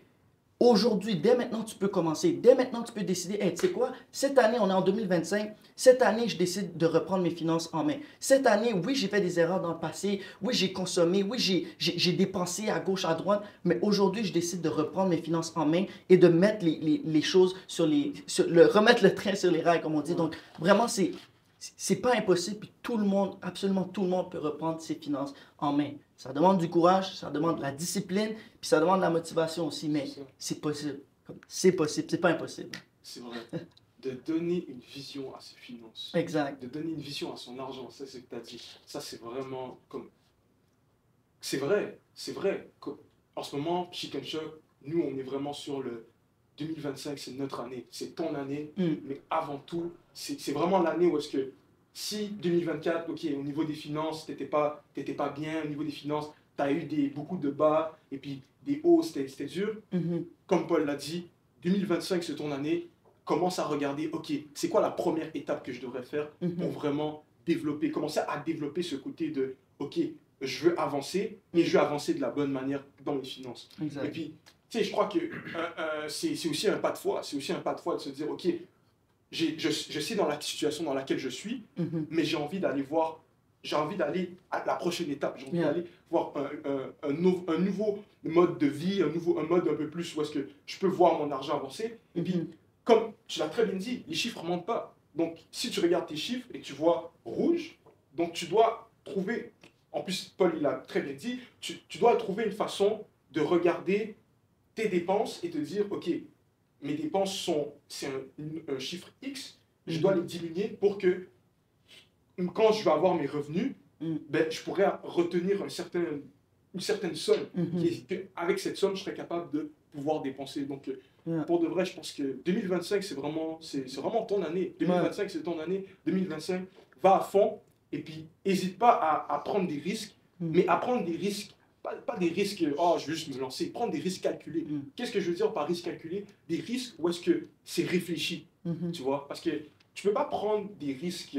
aujourd'hui, dès maintenant, tu peux commencer. Dès maintenant, tu peux décider, hey, tu sais quoi, cette année, on est en 2025, cette année, je décide de reprendre mes finances en main. Cette année, oui, j'ai fait des erreurs dans le passé, oui, j'ai consommé, oui, j'ai dépensé à gauche, à droite, mais aujourd'hui, je décide de reprendre mes finances en main et de mettre les choses remettre le train sur les rails, comme on dit. Donc, vraiment, c'est pas impossible, puis tout le monde, absolument tout le monde peut reprendre ses finances en main. Ça demande du courage, ça demande de la discipline, puis ça demande de la motivation aussi, mais c'est possible. C'est possible, c'est pas impossible. C'est vrai. De donner une vision à ses finances. Exact. De donner une vision à son argent, ça c'est ce que tu as dit. Ça c'est vraiment comme... C'est vrai. En ce moment, Chicken Shop, nous on est vraiment sur le 2025, c'est notre année, c'est ton année, mais avant tout, c'est vraiment l'année où est-ce que si 2024, ok, au niveau des finances, t'étais pas bien, au niveau des finances, tu as eu beaucoup de bas, et puis des hauts, c'était dur. Comme Paul l'a dit, 2025, c'est ton année. Commence à regarder, ok, c'est quoi la première étape que je devrais faire pour vraiment commencer à développer ce côté de, ok, je veux avancer, et je veux avancer de la bonne manière dans mes finances. Exact. Et puis, tu sais, je crois que c'est aussi un pas de foi, de se dire, ok, je sais dans la situation dans laquelle je suis, mais j'ai envie d'aller à la prochaine étape, j'ai envie d'aller voir un nouveau mode de vie, un mode un peu plus où est-ce que je peux voir mon argent avancer. Et puis, comme tu l'as très bien dit, les chiffres ne mentent pas. Donc, si tu regardes tes chiffres et tu vois rouge, donc tu dois trouver, en plus Paul il a très bien dit, tu dois trouver une façon de regarder tes dépenses et te dire, ok, mes dépenses c'est un chiffre X, je dois les diminuer pour que quand je vais avoir mes revenus, ben, je pourrais retenir une certaine somme. Avec cette somme, je serais capable de pouvoir dépenser. Donc, pour de vrai, je pense que 2025, c'est vraiment ton année. 2025, c'est ton année. 2025, va à fond et puis n'hésite pas à prendre des risques, mais à prendre des risques, pas des risques, oh, je vais juste me lancer, prendre des risques calculés. Qu'est-ce que je veux dire par risque calculé? Des risques où est-ce que c'est réfléchi, tu vois? Parce que tu ne peux pas prendre des risques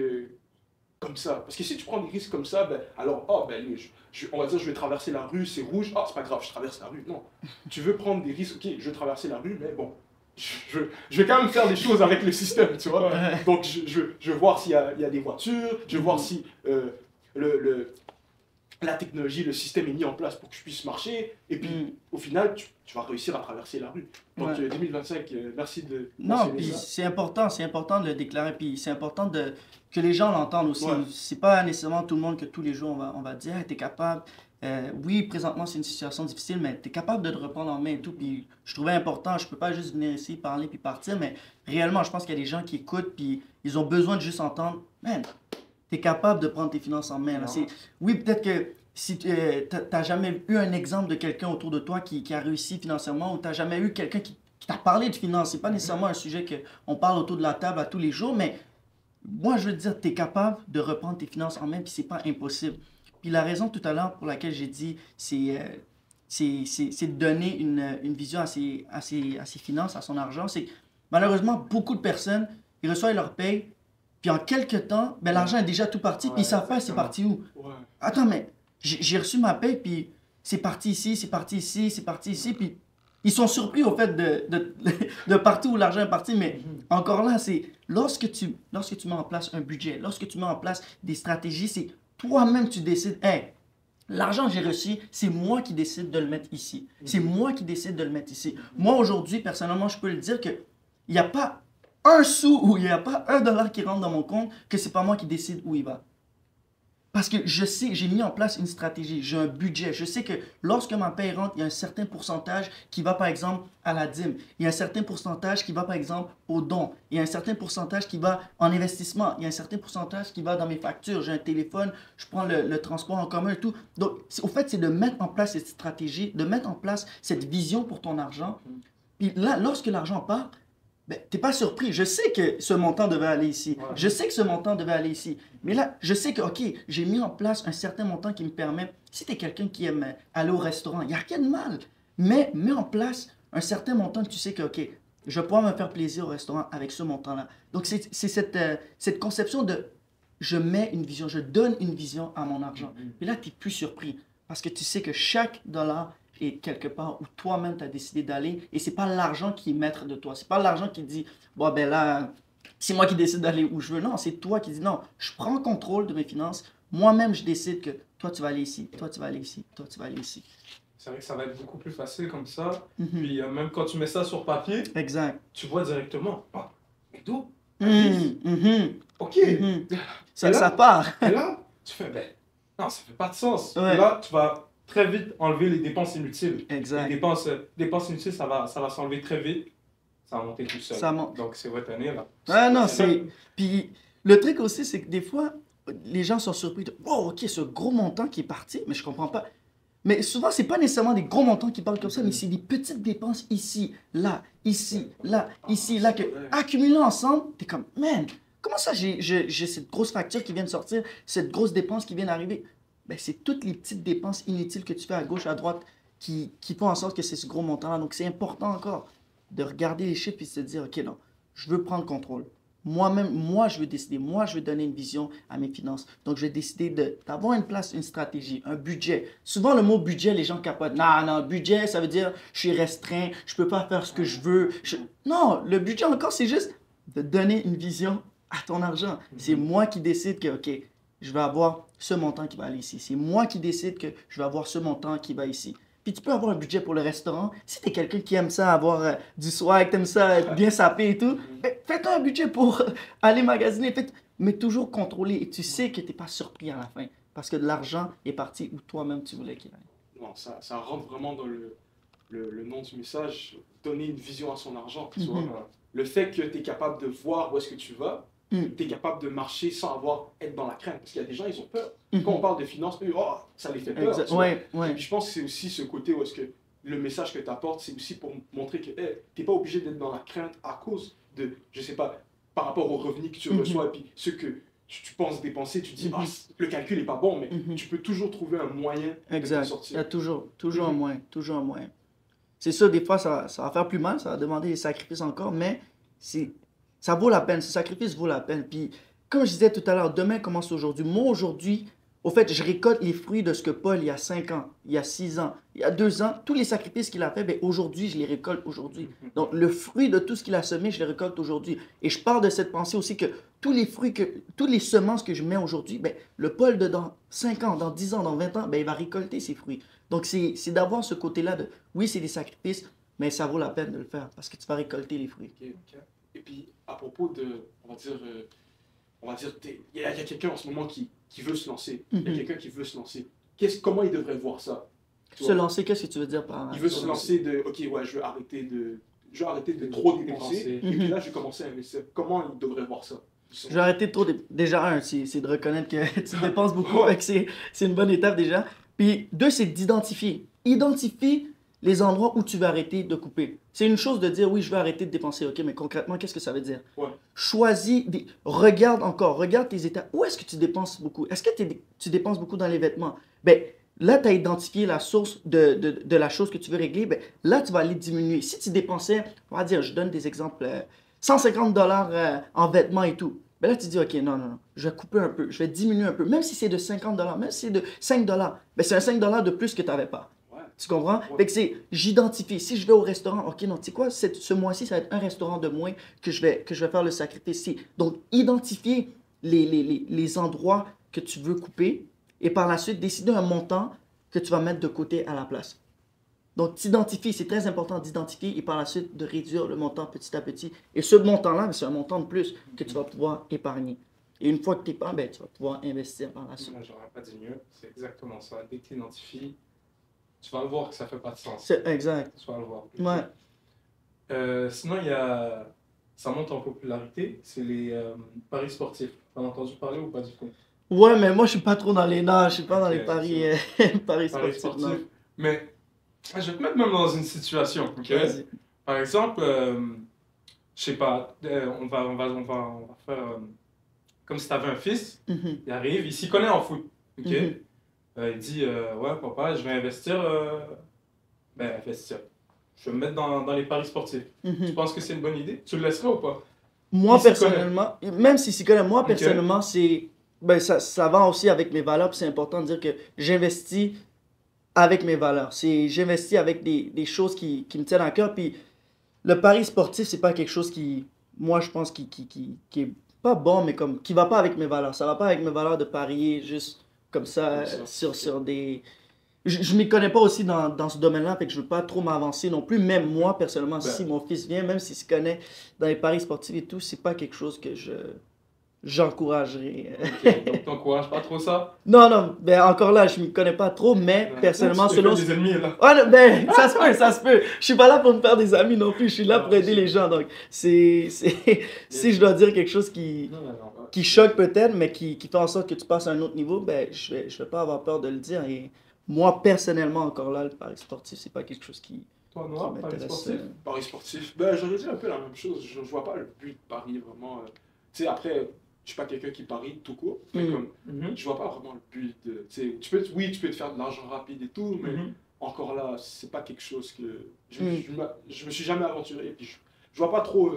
comme ça. Parce que si tu prends des risques comme ça, ben, alors, on va dire, je vais traverser la rue, c'est rouge, c'est pas grave, je traverse la rue. Non. Tu veux prendre des risques, ok, je vais traverser la rue, mais bon, je vais quand même faire des choses avec le système, tu vois. Donc, je veux voir s'il y a des voitures, je veux voir si la technologie, le système est mis en place pour que je puisse marcher, et puis au final, tu vas réussir à traverser la rue. Donc 2025, merci de... Non, puis c'est important de le déclarer, puis c'est important que les gens l'entendent aussi. C'est pas nécessairement tout le monde que tous les jours on va dire, hey, t'es capable, oui, présentement c'est une situation difficile, mais t'es capable de te reprendre en main et tout, puis je trouvais important, je peux pas juste venir ici, parler puis partir, mais réellement, je pense qu'il y a des gens qui écoutent, puis ils ont besoin de juste entendre, man, t'es capable de prendre tes finances en main. Là. Oui, peut-être que si tu n'as jamais eu un exemple de quelqu'un autour de toi qui a réussi financièrement, ou tu n'as jamais eu quelqu'un t'a parlé de finances. C'est pas nécessairement un sujet qu'on parle autour de la table à tous les jours, mais moi, je veux te dire, tu es capable de reprendre tes finances en main, puis c'est pas impossible. Puis la raison tout à l'heure pour laquelle j'ai dit, c'est de donner une vision à ses finances, à son argent. C'est que malheureusement, beaucoup de personnes, ils reçoivent leur paye, puis en quelques temps, ben, l'argent est déjà tout parti, puis ils savent pas c'est parti où. Ouais. Attends, mais j'ai reçu ma paye, puis c'est parti ici, c'est parti ici, c'est parti ici, puis ils sont surpris au fait de partout où l'argent est parti, mais encore là, c'est lorsque tu mets en place un budget, lorsque tu mets en place des stratégies, c'est toi-même tu décides, hey, l'argent que j'ai reçu, c'est moi qui décide de le mettre ici. C'est moi qui décide de le mettre ici. Moi, aujourd'hui, personnellement, je peux le dire qu'il n'y a pas un sou ou il n'y a pas $1 qui rentre dans mon compte que c'est pas moi qui décide où il va. Parce que je sais, j'ai mis en place une stratégie, j'ai un budget. Je sais que lorsque ma paye rentre, il y a un certain pourcentage qui va par exemple à la dîme. Il y a un certain pourcentage qui va par exemple au don. Il y a un certain pourcentage qui va en investissement. Il y a un certain pourcentage qui va dans mes factures. J'ai un téléphone, je prends le transport en commun et tout. Donc, au fait, c'est de mettre en place cette stratégie, de mettre en place cette vision pour ton argent. Puis là, lorsque l'argent part, ben, t'es pas surpris. Je sais que ce montant devait aller ici. Ouais. Je sais que ce montant devait aller ici. Mais là, je sais que, OK, j'ai mis en place un certain montant qui me permet, si tu es quelqu'un qui aime aller au restaurant, il n'y a rien de mal. Mais mets en place un certain montant que tu sais que, OK, je vais pouvoir me faire plaisir au restaurant avec ce montant-là. Donc, c'est cette conception de je mets une vision, je donne une vision à mon argent. Et là, tu n'es plus surpris parce que tu sais que chaque dollar est quelque part où toi-même tu as décidé d'aller et c'est pas l'argent qui est maître de toi. C'est pas l'argent qui dit bon ben là c'est moi qui décide d'aller où je veux. Non, c'est toi qui dis non, je prends contrôle de mes finances. Moi-même je décide que toi tu vas aller ici, toi tu vas aller ici, toi tu vas aller ici. C'est vrai que ça va être beaucoup plus facile comme ça. Mhm. Puis même quand tu mets ça sur papier, Exact. tu vois directement. Ah, McDo, Mhm, mhm, ok. mhm. Et là- Ça part. Et là, tu fais, ben, non, ça fait pas de sens. Ouais. Et là, tu vas très vite enlever les dépenses inutiles. Les Exact. dépenses inutiles, ça va s'enlever très vite. Ça va monter tout seul. Ça monte. Donc, c'est votre année, là. Ah non, c'est. Puis le truc aussi, c'est que des fois, les gens sont surpris de wow, ok, ce gros montant qui est parti, mais je comprends pas. Mais souvent, c'est pas nécessairement des gros montants qui parlent comme ça, mais c'est des petites dépenses ici, là, que accumulées ensemble, t'es comme, man, comment ça j'ai cette grosse facture qui vient de sortir, cette grosse dépense qui vient d'arriver? Ben, c'est toutes les petites dépenses inutiles que tu fais à gauche, à droite, qui font en sorte que c'est ce gros montant-là. Donc, c'est important encore de regarder les chiffres et de se dire, ok, non, je veux prendre contrôle. Moi-même, moi, je veux décider. Moi, je veux donner une vision à mes finances. Donc, je vais décider d'avoir une place, une stratégie, un budget. Souvent, le mot budget, les gens capotent. Non, budget, ça veut dire je suis restreint, je peux pas faire ce que je veux. Non, le budget encore, c'est juste de donner une vision à ton argent. C'est moi qui décide que, OK, je vais avoir ce montant qui va aller ici. C'est moi qui décide que je vais avoir ce montant qui va ici. Puis tu peux avoir un budget pour le restaurant. Si tu es quelqu'un qui aime ça, avoir du swag, tu aimes ça, être bien sapé et tout, ben, fais-toi un budget pour aller magasiner. Mais toujours contrôlé. Et tu sais que tu n'es pas surpris à la fin. Parce que de l'argent est parti où toi-même tu voulais qu'il aille. Non, ça rentre vraiment dans le nom du message, donner une vision à son argent. Tu vois. Le fait que tu es capable de voir où est-ce que tu vas, tu es capable de marcher sans être dans la crainte. Parce qu'il y a des gens, ils ont peur. Quand on parle de finances, eux, oh, ça les fait peur. Tu vois. Et puis je pense que c'est aussi ce côté où est-ce que le message que tu apportes, c'est aussi pour montrer que hey, tu n'es pas obligé d'être dans la crainte à cause de, je sais pas, par rapport aux revenus que tu reçois et puis ce que tu penses dépenser, tu te dis, ah, le calcul n'est pas bon, mais tu peux toujours trouver un moyen de t'en sortir. Il y a toujours un moyen, toujours un moyen. C'est sûr, des fois, ça va faire plus mal, ça va demander des sacrifices encore, mais ça vaut la peine, ce sacrifice vaut la peine. Puis, comme je disais tout à l'heure, demain commence aujourd'hui. Moi, aujourd'hui, au fait, je récolte les fruits de ce que Paul, il y a 5 ans, il y a 6 ans, il y a 2 ans, tous les sacrifices qu'il a fait, ben, aujourd'hui, je les récolte aujourd'hui. Donc, le fruit de tout ce qu'il a semé, je les récolte aujourd'hui. Et je pars de cette pensée aussi que tous les semences que je mets aujourd'hui, ben, le Paul de dans 5 ans, dans 10 ans, dans 20 ans, ben, il va récolter ses fruits. Donc, c'est d'avoir ce côté-là de, oui, c'est des sacrifices, mais ça vaut la peine de le faire parce que tu vas récolter les fruits. Okay. Et puis, à propos de, on va dire, il y a quelqu'un en ce moment qui veut se lancer. Il y a quelqu'un qui veut se lancer. Comment il devrait voir ça? Se lancer, qu'est-ce que tu veux dire par là? Il veut se lancer de, ok, ouais, je veux arrêter de trop dépenser. Et puis là, je vais commencer à investir. Comment il devrait voir ça? Je vais arrêter de trop dépenser. Déjà, c'est de reconnaître que tu dépenses beaucoup. C'est une bonne étape déjà. Puis, 2, c'est d'identifier. Identifie les endroits où tu vas arrêter de couper. C'est une chose de dire, oui, je vais arrêter de dépenser, ok, mais concrètement, qu'est-ce que ça veut dire? Ouais. Choisis, regarde tes états. Où est-ce que tu dépenses beaucoup? Est-ce que tu dépenses beaucoup dans les vêtements? Ben, là, tu as identifié la source de la chose que tu veux régler. Ben, là, tu vas aller diminuer. Si tu dépensais, on va dire, je donne des exemples, 150 $ en vêtements et tout. Ben là, tu dis, OK, non, je vais couper un peu, je vais diminuer un peu. Même si c'est de 50 $, même si c'est de 5 $, ben c'est un 5 $ de plus que tu n'avais pas. Ouais. Tu comprends? Ouais. Fait que c'est, j'identifie. Si je vais au restaurant, OK, non, tu sais quoi, ce mois-ci, ça va être un restaurant de moins que je vais faire le sacrifice ici. Donc, identifier les endroits que tu veux couper et par la suite, décider un montant que tu vas mettre de côté à la place. Donc, t'identifies, c'est très important d'identifier et par la suite de réduire le montant petit à petit. Et ce montant-là, c'est un montant de plus que tu vas pouvoir épargner. Et une fois que tu épargnes, ben, tu vas pouvoir investir par la suite. J'aurais pas dit mieux, c'est exactement ça. Dès que tu identifies, tu vas le voir que ça fait pas de sens. C'est exact. Tu vas le voir. Ouais. Sinon, il y a... ça monte en popularité, c'est les paris sportifs. T'en as entendu parler ou pas du tout? Ouais, mais moi, je suis pas trop dans les... Non, je suis pas dans les Ok, paris, paris sportifs. Non. Mais je vais te mettre même dans une situation, ok? Vas-y. Par exemple, je sais pas, on va faire comme si tu avais un fils, Mhm. il arrive, il s'y connaît en foot, ok? Mhm. Il dit, ouais papa, je vais investir, investir. Je vais me mettre dans les paris sportifs. Mhm. Tu penses que c'est une bonne idée? Tu le laisserais ou pas? Moi, Il s'y personnellement, même si s'y connaît, moi, Ok. personnellement, c'est... Ben, ça va aussi avec mes valeurs, puis c'est important de dire que j'investis avec mes valeurs. J'investis avec des choses qui me tiennent à cœur, puis le pari sportif, c'est pas quelque chose qui, moi, je pense, qui est pas bon, mais comme, qui va pas avec mes valeurs. Ça va pas avec mes valeurs de parier juste comme ça, Comme ça. sur des... Je m'y connais pas aussi dans ce domaine-là, fait que je veux pas trop m'avancer non plus. Même moi, personnellement, si mon fils vient, même s'il se connaît dans les paris sportifs et tout, c'est pas quelque chose que j'encouragerais. Ok, donc t'encourages pas trop ça? Non, ben encore là, je m'y connais pas trop, mais personnellement, Tu te selon... fais des ennemis là. Ouais, non, ben, ça se peut. Je suis pas là pour me faire des amis non plus, je suis là pour aider les gens. Donc, si je dois dire quelque chose qui choque peut-être, mais qui fait en sorte que tu passes à un autre niveau, ben, je vais pas avoir peur de le dire. Et moi, personnellement, encore là, le pari sportif, c'est pas quelque chose qui Toi, Noah, paris m'intéresse. sportif? Paris sportif, ben, j'aurais dit un peu la même chose. Je vois pas le but de Paris vraiment. Tu sais, après, je suis pas quelqu'un qui parie tout court, mais comme, je vois pas vraiment le but de. Tu sais, oui, tu peux te faire de l'argent rapide et tout, mais encore là, c'est pas quelque chose que. Je me suis jamais aventuré, et puis je vois pas trop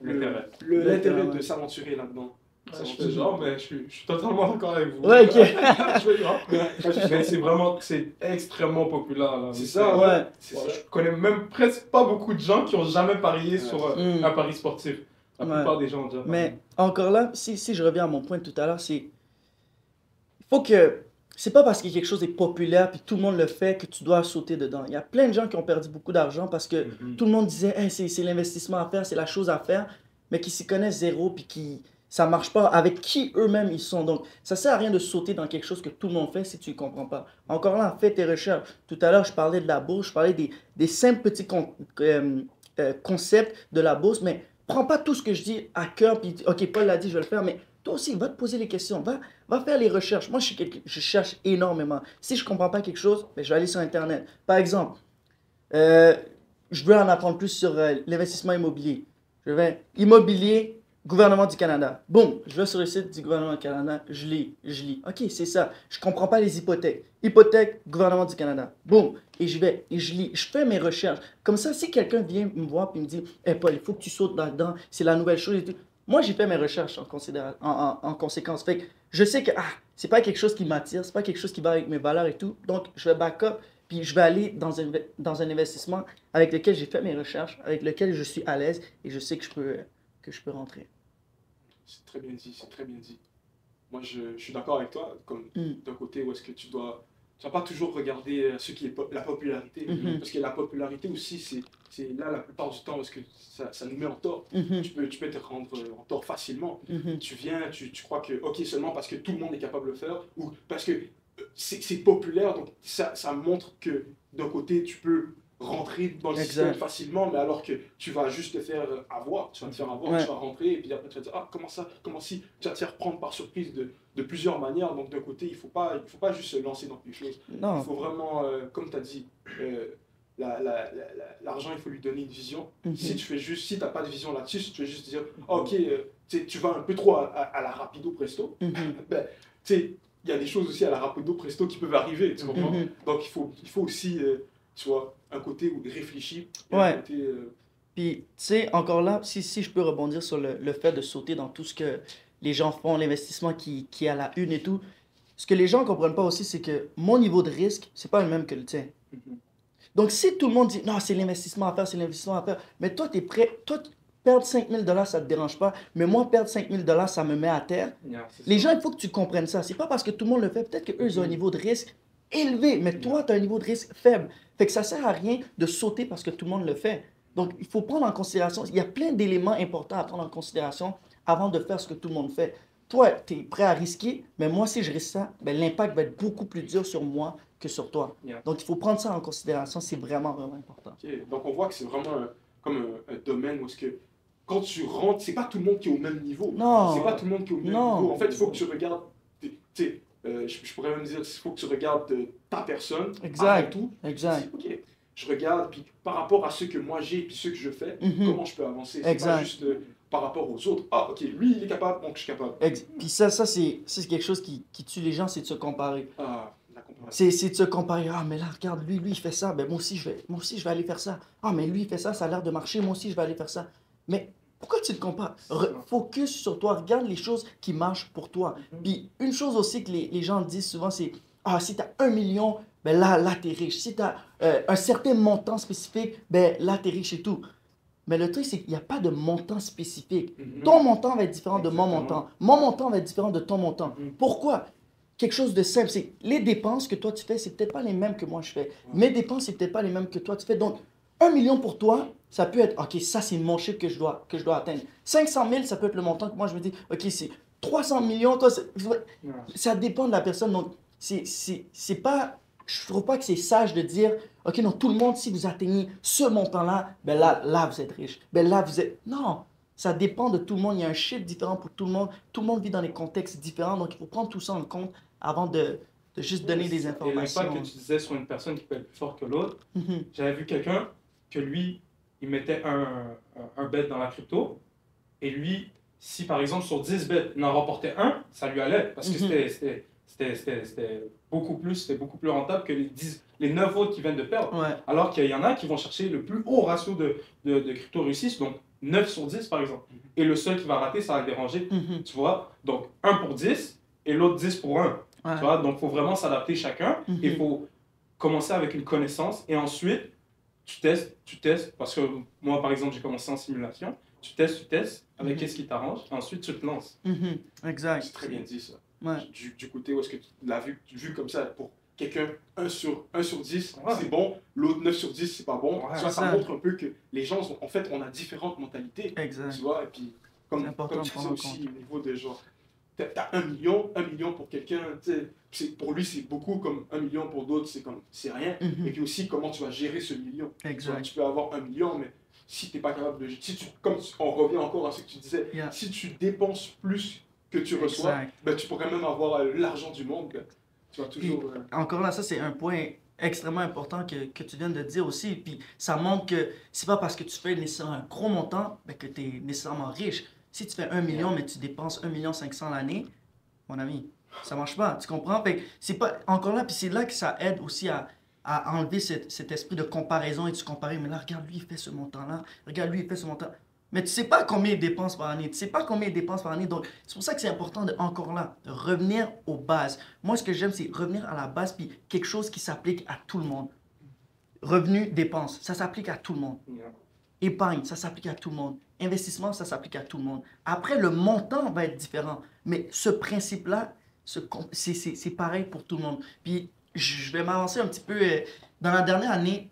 L'intérêt. l'intérêt Ouais. de s'aventurer là-dedans. Ouais, je fais genre, mais je suis totalement d'accord avec vous. Ouais, ok. Je fais genre. Mais c'est extrêmement populaire là. C'est ça, Ouais. ouais. C'est Ouais, ça. je connais même presque pas beaucoup de gens qui ont jamais parié sur Mm. un pari sportif. La Ouais. plupart des gens ont déjà parié. Mais encore là, si je reviens à mon point de tout à l'heure, c'est... Il faut que... C'est pas parce que quelque chose est populaire puis tout le monde le fait que tu dois sauter dedans. Il y a plein de gens qui ont perdu beaucoup d'argent parce que tout le monde disait hey, c'est l'investissement à faire, c'est la chose à faire, mais qui s'y connaissent zéro puis qui ça marche pas avec qui eux-mêmes ils sont. Donc ça sert à rien de sauter dans quelque chose que tout le monde fait si tu ne comprends pas. Encore là, fais tes recherches. Tout à l'heure, je parlais de la bourse, je parlais des simples petits concepts de la bourse, mais prends pas tout ce que je dis à cœur puis ok, Paul l'a dit, je vais le faire, mais toi aussi, va te poser les questions, va faire les recherches. Moi, je cherche énormément. Si je ne comprends pas quelque chose, ben, je vais aller sur Internet. Par exemple, je veux en apprendre plus sur l'investissement immobilier. Je vais immobilier, gouvernement du Canada. Boum, je vais sur le site du gouvernement du Canada, je lis. Ok, c'est ça. Je ne comprends pas les hypothèques. Hypothèque, gouvernement du Canada. Boum, et je lis, je fais mes recherches. Comme ça, si quelqu'un vient me voir et me dit, hey Paul, il faut que tu sautes là-dedans, c'est la nouvelle chose et tout. Moi, j'ai fait mes recherches en conséquence. Fait que je sais que c'est pas quelque chose qui m'attire, c'est pas quelque chose qui va avec mes valeurs et tout. Donc, je vais back up, puis je vais aller dans un investissement avec lequel j'ai fait mes recherches, avec lequel je suis à l'aise et je sais que je peux rentrer. C'est très bien dit, c'est très bien dit. Moi, je suis d'accord avec toi, comme d'un côté où est-ce que tu vas pas toujours regarder ce qui est la popularité, parce que la popularité aussi, c'est là, la plupart du temps, parce que ça nous met en tort. Tu peux te rendre en tort facilement. Tu viens, tu crois que, ok, seulement parce que tout le monde est capable de le faire, ou parce que c'est populaire, donc ça montre que d'un côté, tu peux rentrer dans le système facilement, mais alors que tu vas juste te faire avoir, tu vas rentrer, et puis après tu vas dire, comment si, tu vas te faire prendre par surprise de plusieurs manières, donc d'un côté, il faut pas juste se lancer dans quelque chose. Non. Il faut vraiment, comme tu as dit, l'argent, il faut lui donner une vision. Mhm. Si tu n'as pas de vision là-dessus, si tu fais juste dire, ah, ok, tu vas un peu trop à la rapido presto, Mhm. ben, tu sais, il y a des choses aussi à la rapido presto qui peuvent arriver, tu comprends? Mhm. Donc il faut aussi, tu vois, un côté où il réfléchit, et Ouais. un côté... Puis, tu sais, encore là, si je peux rebondir sur le fait de sauter dans tout ce que les gens font, l'investissement qui est à la une et tout, ce que les gens ne comprennent pas aussi, c'est que mon niveau de risque, c'est pas le même que le tien. Mhm. Donc, si tout le monde dit, non, c'est l'investissement à faire, c'est l'investissement à faire, mais toi, tu es prêt, toi, perdre 5 000 $, ça te dérange pas, mais moi, perdre 5 000 $, ça me met à terre. Yeah, c'est Les ça. gens, il faut que tu comprennes ça. C'est pas parce que tout le monde le fait, peut-être qu'eux, ils ont un niveau de risque élevé, mais toi, tu as un niveau de risque faible. Fait que ça sert à rien de sauter parce que tout le monde le fait. Donc, il faut prendre en considération, il y a plein d'éléments importants à prendre en considération avant de faire ce que tout le monde fait. Toi, tu es prêt à risquer, mais moi, si je risque ça, ben, l'impact va être beaucoup plus dur sur moi que sur toi. Yeah. Donc, il faut prendre ça en considération, c'est vraiment, vraiment important. Ok. Donc on voit que c'est vraiment comme un domaine où est-ce que quand tu rentres, c'est pas tout le monde qui est au même niveau. Non. C'est pas tout le monde qui est au même Non. niveau. En fait, il faut que tu regardes, tu sais, je pourrais même dire, il faut que tu regardes ta personne Exact. avant tout. Exact. Tu dis, ok, je regarde, puis par rapport à ce que moi j'ai, puis ce que je fais, Mhm. comment je peux avancer. C'est Exact. pas juste par rapport aux autres. Ah, ok, lui il est capable, donc je suis capable. Puis ça c'est quelque chose qui tue les gens, c'est de se comparer. Ah, la comparaison. C'est de se comparer. Ah, mais là, regarde, lui, il fait ça. Ben, moi aussi, je vais aller faire ça. Ah, mais lui, il fait ça, ça a l'air de marcher. Moi aussi, je vais aller faire ça. Mais pourquoi tu te compares? Focus sur toi. Regarde les choses qui marchent pour toi. Puis, une chose aussi que les gens disent souvent, c'est ah, si tu as 1 million, ben là, tu es riche. Si tu as un certain montant spécifique, ben là, tu es riche et tout. Mais le truc, c'est qu'il n'y a pas de montant spécifique. Mhm. Ton montant va être différent de mon Exactement. montant. Mon montant va être différent de ton montant. Mhm. Pourquoi? Quelque chose de simple, c'est les dépenses que toi tu fais, c'est peut-être pas les mêmes que moi je fais. Mes dépenses, c'est peut-être pas les mêmes que toi tu fais. Donc, 1 million pour toi, ça peut être, ok, ça c'est mon chiffre que je dois atteindre. 500 000, ça peut être le montant que moi je me dis, ok, c'est 300 millions, toi, Yeah. ça dépend de la personne. Donc, c'est pas, je trouve pas que c'est sage de dire, ok, non, tout le monde, si vous atteignez ce montant-là, ben là, vous êtes riche. Ben là, vous êtes. Non! Ça dépend de tout le monde. Il y a un chiffre différent pour tout le monde. Tout le monde vit dans des contextes différents. Donc, il faut prendre tout ça en compte avant de juste donner des Et informations. l'impact que tu disais sur une personne qui peut être plus forte que l'autre, Mhm. j'avais vu quelqu'un que lui, il mettait un bet dans la crypto, et lui, si par exemple sur 10 bets, il en remportait un, ça lui allait, parce que Mhm. c'était beaucoup plus rentable que les 9 autres qui viennent de perdre. Ouais. Alors qu'il y en a qui vont chercher le plus haut ratio de crypto réussite, donc 9 sur 10 par exemple. Et le seul qui va rater, ça va le déranger, Mhm. tu vois. Donc 1 pour 10 et l'autre 10 pour 1. Ouais. Tu vois, donc il faut vraiment s'adapter chacun. Mhm. Il faut commencer avec une connaissance et ensuite tu testes. Parce que moi, par exemple, j'ai commencé en simulation. Tu testes avec Mhm. qu'est-ce qui t'arrange. Ensuite, tu te lances. Mhm. Exact. C'est très bien dit ça. Ouais. Du côté où est-ce que tu l'as vu comme ça, pour quelqu'un 1 sur 10, Ouais. c'est bon, l'autre 9 sur 10, c'est pas bon. Ouais, Tu vois, c'est ça ça. montre un peu que les gens, en fait, on a différentes mentalités. Exact. Tu vois, et puis, C'est comme important tu de prendre disais en aussi, au niveau de genre, t'as 1 million pour quelqu'un, tu sais, pour lui c'est beaucoup, comme 1 million pour d'autres, c'est rien. Mhm. Et puis aussi, comment tu vas gérer ce million. Tu vois, Exact. tu peux avoir 1 million, mais si t'es pas capable de... on revient encore à ce que tu disais, Yeah. si tu dépenses plus que tu reçois, Exact. ben, tu pourrais même avoir l'argent du monde. Quoi. Tu vas toujours... Encore là, ça, c'est un point extrêmement important que tu viens de dire aussi. Puis ça montre que c'est pas parce que tu fais nécessairement un gros montant ben, que tu es nécessairement riche. Si tu fais 1 million, mais tu dépenses 1,5 million l'année, mon ami, ça marche pas. Tu comprends? Fait que c'est pas encore là, puis c'est là que ça aide aussi à enlever cet esprit de comparaison et de se comparer. Mais là, regarde, lui, il fait ce montant-là. Regarde, lui, il fait ce montant. Mais tu sais pas combien il dépense par année. Tu sais pas combien il dépense par année. Donc, c'est pour ça que c'est important de, encore là, de revenir aux bases. Moi, ce que j'aime, c'est revenir à la base, puis quelque chose qui s'applique à tout le monde. Revenu, dépense, ça s'applique à tout le monde. Yeah. Épargne, ça s'applique à tout le monde. Investissement, ça s'applique à tout le monde. Après, le montant va être différent. Mais ce principe-là, c'est pareil pour tout le monde. Puis, je vais m'avancer un petit peu. Dans la dernière année,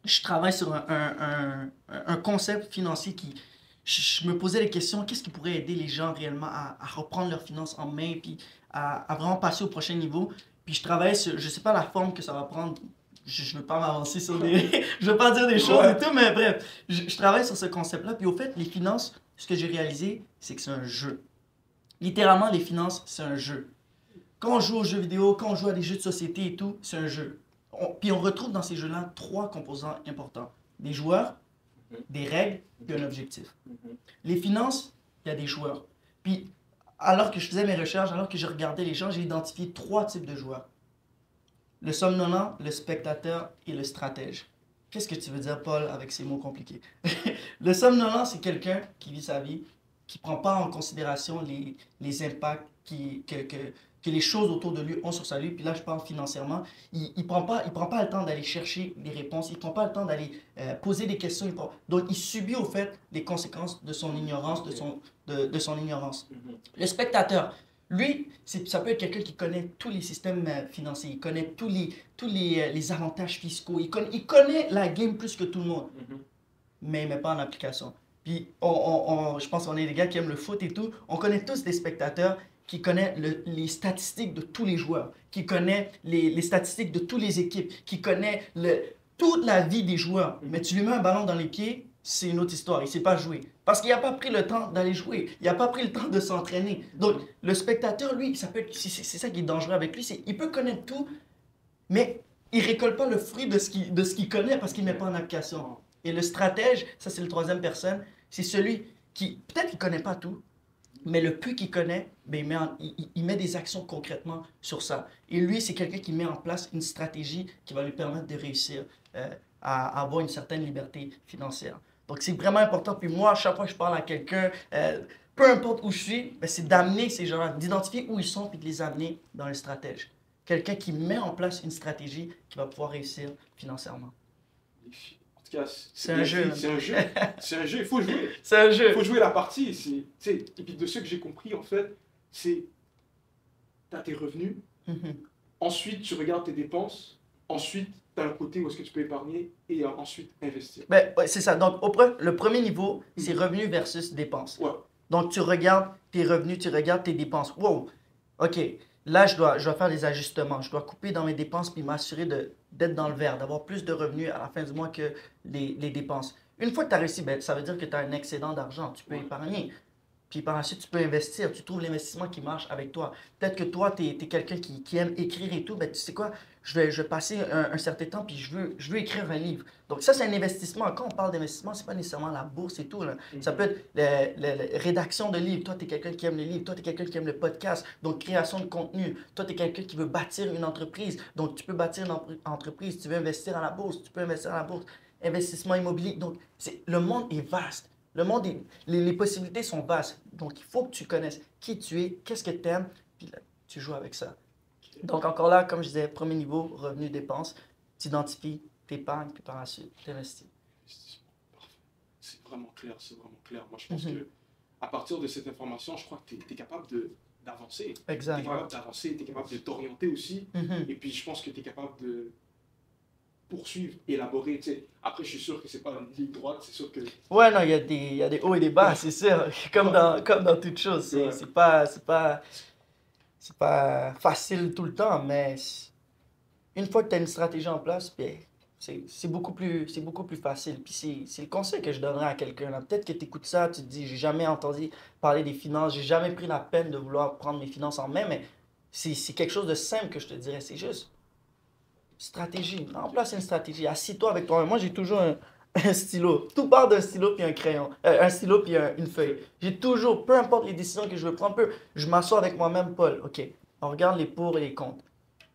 je travaille sur un concept financier qui... Je me posais les questions, qu'est-ce qui pourrait aider les gens réellement à reprendre leurs finances en main, puis à vraiment passer au prochain niveau. Puis je travaille sur, je sais pas la forme que ça va prendre, je veux pas m'avancer sur des... je veux pas dire des choses et tout, mais bref, je travaille sur ce concept-là. Puis au fait, les finances, ce que j'ai réalisé, c'est que c'est un jeu. Littéralement, les finances, c'est un jeu. Quand on joue aux jeux vidéo, quand on joue à des jeux de société et tout, c'est un jeu. Puis on retrouve dans ces jeux-là 3 composants importants. Des joueurs, des règles, puis un objectif. Les finances, il y a des joueurs. Puis, alors que je faisais mes recherches, alors que je regardais les gens, j'ai identifié 3 types de joueurs. Le somnolent, le spectateur et le stratège. Qu'est-ce que tu veux dire, Paul, avec ces mots compliqués? Le somnolent, c'est quelqu'un qui vit sa vie, qui ne prend pas en considération les impacts que les choses autour de lui ont sur sa vie. Puis là, je parle financièrement. Il ne prend pas le temps d'aller chercher des réponses. Il ne prend pas le temps d'aller poser des questions. Donc, il subit au fait les conséquences de son ignorance, de son ignorance. Le spectateur, lui, ça peut être quelqu'un qui connaît tous les systèmes financiers, il connaît tous les avantages fiscaux, il connaît la game plus que tout le monde, mais il ne met pas en application. Puis, je pense qu'on est des gars qui aiment le foot et tout, on connaît tous des spectateurs qui connaissent les statistiques de tous les joueurs, qui connaissent les statistiques de toutes les équipes, qui connaissent toute la vie des joueurs. Mais tu lui mets un ballon dans les pieds, c'est une autre histoire. Il ne sait pas jouer. Parce qu'il n'a pas pris le temps d'aller jouer. Il n'a pas pris le temps de s'entraîner. Donc, le spectateur, lui, c'est ça qui est dangereux avec lui. Il peut connaître tout, mais il ne récolte pas le fruit de ce qu'il connaît parce qu'il ne met pas en application. Et le stratège, ça c'est le 3e personne, c'est celui qui, peut-être qu'il ne connaît pas tout, mais le peu qu'il connaît, ben, il met des actions concrètement sur ça. Et lui, c'est quelqu'un qui met en place une stratégie qui va lui permettre de réussir à avoir une certaine liberté financière. Donc, c'est vraiment important. Puis moi, à chaque fois que je parle à quelqu'un, peu importe où je suis, ben, c'est d'amener ces gens-là, d'identifier où ils sont puis de les amener dans le stratège. Quelqu'un qui met en place une stratégie qui va pouvoir réussir financièrement. En tout cas, c'est un jeu. C'est un jeu. C'est un jeu, il faut jouer. C'est un jeu. Il faut jouer la partie. Et puis de ce que j'ai compris, en fait, c'est tu as tes revenus, ensuite tu regardes tes dépenses, ensuite tu as un côté où est-ce que tu peux épargner et ensuite investir. Ben, ouais, c'est ça. Donc, le premier niveau, c'est revenus versus dépenses. Ouais. Donc, tu regardes tes revenus, tu regardes tes dépenses. Wow, OK, là, je dois faire des ajustements. Je dois couper dans mes dépenses puis m'assurer d'être dans le vert, d'avoir plus de revenus à la fin du mois que les dépenses. Une fois que tu as réussi, ben, ça veut dire que tu as un excédent d'argent. Tu peux épargner. Puis par la suite, tu peux investir. Tu trouves l'investissement qui marche avec toi. Peut-être que toi, tu es quelqu'un qui aime écrire et tout. Ben, tu sais quoi? Je vais passer un certain temps puis je veux écrire un livre. Donc ça, c'est un investissement. Quand on parle d'investissement, c'est pas nécessairement la bourse et tout. Là. Ça peut être la rédaction de livres. Toi, tu es quelqu'un qui aime les livres. Toi, tu es quelqu'un qui aime le podcast. Donc, création de contenu. Toi, tu es quelqu'un qui veut bâtir une entreprise. Donc, tu peux bâtir une entreprise. Tu veux investir à la bourse. Tu peux investir à la bourse. Investissement immobilier. Donc, le monde est vaste. Le monde, les possibilités sont vastes. Donc, il faut que tu connaisses qui tu es, qu'est-ce que tu aimes, puis là, tu joues avec ça. Donc, encore là, comme je disais, premier niveau, revenus, dépenses, tu identifies, tu épargnes, puis par la suite, tu investis. C'est vraiment clair, c'est vraiment clair. Moi, je pense que à partir de cette information, je crois que tu es capable d'avancer. Exact. Tu es capable d'avancer, tu es capable de t'orienter aussi. Et puis, je pense que tu es capable de poursuivre, élaborer. Après, je suis sûr que c'est pas une ligne droite, c'est sûr que... Ouais, non, il y a des hauts et des bas, c'est sûr. Comme dans toute chose. C'est pas facile tout le temps, mais une fois que tu as une stratégie en place, bien, c'est beaucoup plus facile. Puis c'est le conseil que je donnerais à quelqu'un. Peut-être que tu écoutes ça, tu te dis, j'ai jamais entendu parler des finances, j'ai jamais pris la peine de vouloir prendre mes finances en main, mais c'est quelque chose de simple que je te dirais. C'est juste stratégie. En place une stratégie. Assis-toi avec toi. Moi, j'ai toujours un stylo. Tout part d'un stylo puis un crayon. Un stylo puis une feuille. J'ai toujours, peu importe les décisions que je veux prendre, je m'assois avec moi-même, Paul. OK, on regarde les pour et les contre.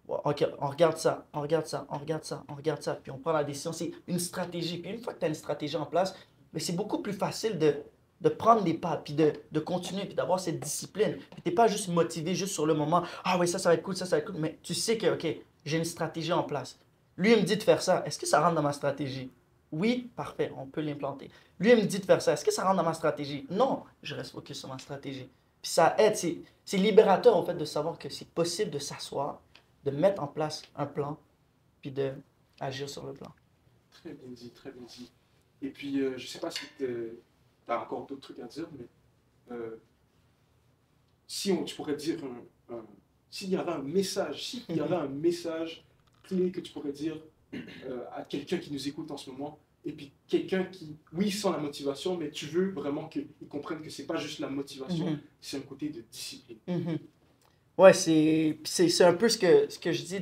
OK, on regarde ça, on regarde ça, on regarde ça, on regarde ça. Puis on prend la décision. C'est une stratégie. Puis une fois que tu as une stratégie en place, c'est beaucoup plus facile de prendre des pas, puis de continuer, puis d'avoir cette discipline. Puis tu n'es pas juste motivé juste sur le moment. Ah oui, ça va être cool, ça va être cool. Mais tu sais que, OK, j'ai une stratégie en place. Lui, il me dit de faire ça. Est-ce que ça rentre dans ma stratégie? Oui, parfait, on peut l'implanter. Lui, il me dit de faire ça. Est-ce que ça rentre dans ma stratégie? Non, je reste focus sur ma stratégie. Puis ça aide, c'est libérateur en fait de savoir que c'est possible de s'asseoir, de mettre en place un plan, puis d'agir sur le plan. Très bien dit, très bien dit. Et puis, je ne sais pas si tu as encore d'autres trucs à dire, mais tu pourrais dire s'il y avait un message clé que tu pourrais dire à quelqu'un qui nous écoute en ce moment, et puis quelqu'un qui, oui, sent la motivation, mais tu veux vraiment qu'il comprenne que c'est pas juste la motivation, c'est un côté de discipline. Ouais, c'est un peu ce que je dis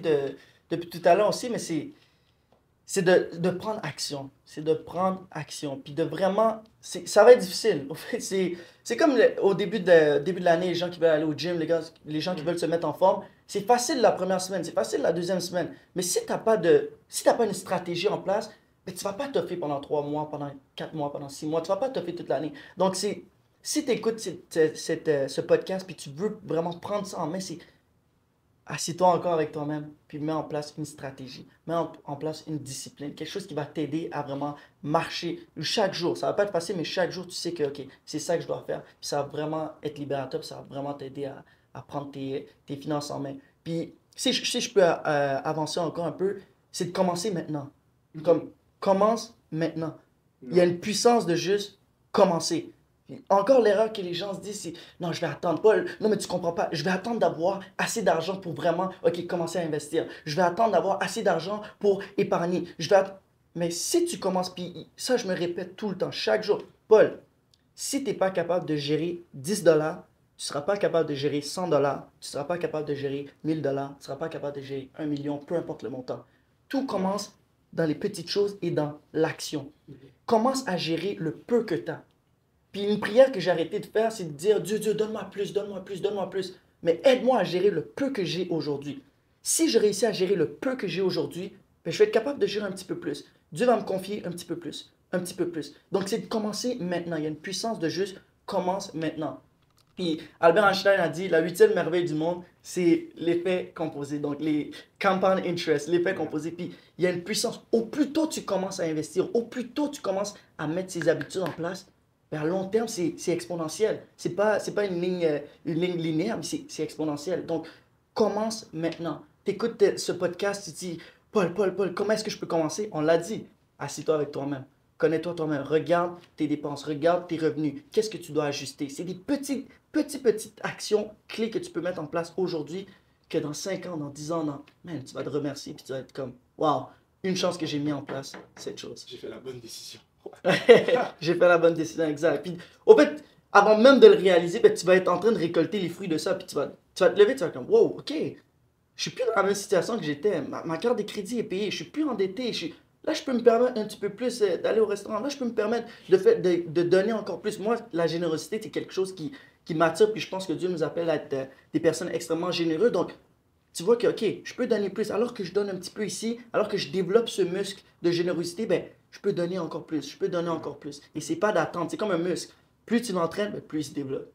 depuis tout à l'heure aussi, mais c'est de prendre action. C'est de prendre action. Puis de vraiment... Ça va être difficile. Au fait, c'est comme au début de l'année, les gens qui veulent aller au gym, les gens qui veulent se mettre en forme. C'est facile la première semaine, c'est facile la deuxième semaine. Mais si tu n'as pas une stratégie en place, ben, tu ne vas pas toffer pendant 3 mois, pendant 4 mois, pendant 6 mois. Tu ne vas pas toffer toute l'année. Donc, si tu écoutes ce podcast puis tu veux vraiment prendre ça en main, c'est assis-toi encore avec toi-même, puis mets en place une stratégie, mets en place une discipline, quelque chose qui va t'aider à vraiment marcher chaque jour. Ça va pas être facile, mais chaque jour, tu sais que, OK, c'est ça que je dois faire. Puis ça va vraiment être libérateur, puis ça va vraiment t'aider à prendre tes finances en main. Puis, si je peux avancer encore un peu, c'est de commencer maintenant. Comme, commence maintenant. Il y a une puissance de juste commencer. Encore l'erreur que les gens se disent, c'est non, je vais attendre, Paul. Non, mais tu comprends pas. Je vais attendre d'avoir assez d'argent pour vraiment, OK, commencer à investir. Je vais attendre d'avoir assez d'argent pour épargner. Mais si tu commences, puis ça, je me répète tout le temps, chaque jour, Paul, si tu n'es pas capable de gérer 10 dollars, tu ne seras pas capable de gérer 100 dollars, tu ne seras pas capable de gérer 1000 dollars, tu ne seras pas capable de gérer 1 million, peu importe le montant. Tout commence dans les petites choses et dans l'action. Commence à gérer le peu que tu as. Puis une prière que j'ai arrêté de faire, c'est de dire, Dieu, donne-moi plus, donne-moi plus, donne-moi plus. Mais aide-moi à gérer le peu que j'ai aujourd'hui. Si je réussis à gérer le peu que j'ai aujourd'hui, ben, je vais être capable de gérer un petit peu plus. Dieu va me confier un petit peu plus, un petit peu plus. Donc c'est de commencer maintenant. Il y a une puissance de juste, commence maintenant. Puis Albert Einstein a dit, la 8e merveille du monde, c'est l'effet composé. Donc les compound interest, l'effet composé. Puis il y a une puissance. Au plus tôt tu commences à investir, au plus tôt tu commences à mettre ces habitudes en place, à long terme, c'est exponentiel. C'est pas une ligne linéaire, mais c'est exponentiel. Donc, commence maintenant. Tu écoutes ce podcast, tu te dis, Paul, comment est-ce que je peux commencer? On l'a dit. Assis-toi avec toi-même. Connais-toi toi-même. Regarde tes dépenses. Regarde tes revenus. Qu'est-ce que tu dois ajuster? C'est des petites actions clés que tu peux mettre en place aujourd'hui que dans 5 ans, dans 10 ans, man, tu vas te remercier et tu vas être comme, wow, une chance que j'ai mis en place cette chose. J'ai fait la bonne décision. J'ai fait la bonne décision, exact. Puis, au fait, avant même de le réaliser, ben, tu vas être en train de récolter les fruits de ça. Puis tu vas te lever, tu vas être comme, wow, OK, je suis plus dans la même situation que j'étais. Ma carte de crédit est payée, je suis plus endetté. Là, je peux me permettre un petit peu plus d'aller au restaurant. Là, je peux me permettre de donner encore plus. Moi, la générosité, c'est quelque chose qui m'attire. Puis je pense que Dieu nous appelle à être des personnes extrêmement généreuses. Donc, tu vois que, OK, je peux donner plus. Alors que je donne un petit peu ici, alors que je développe ce muscle de générosité, ben, je peux donner encore plus, je peux donner encore plus. Et c'est pas d'attendre, c'est comme un muscle. Plus tu l'entraînes, ben, plus il se développe.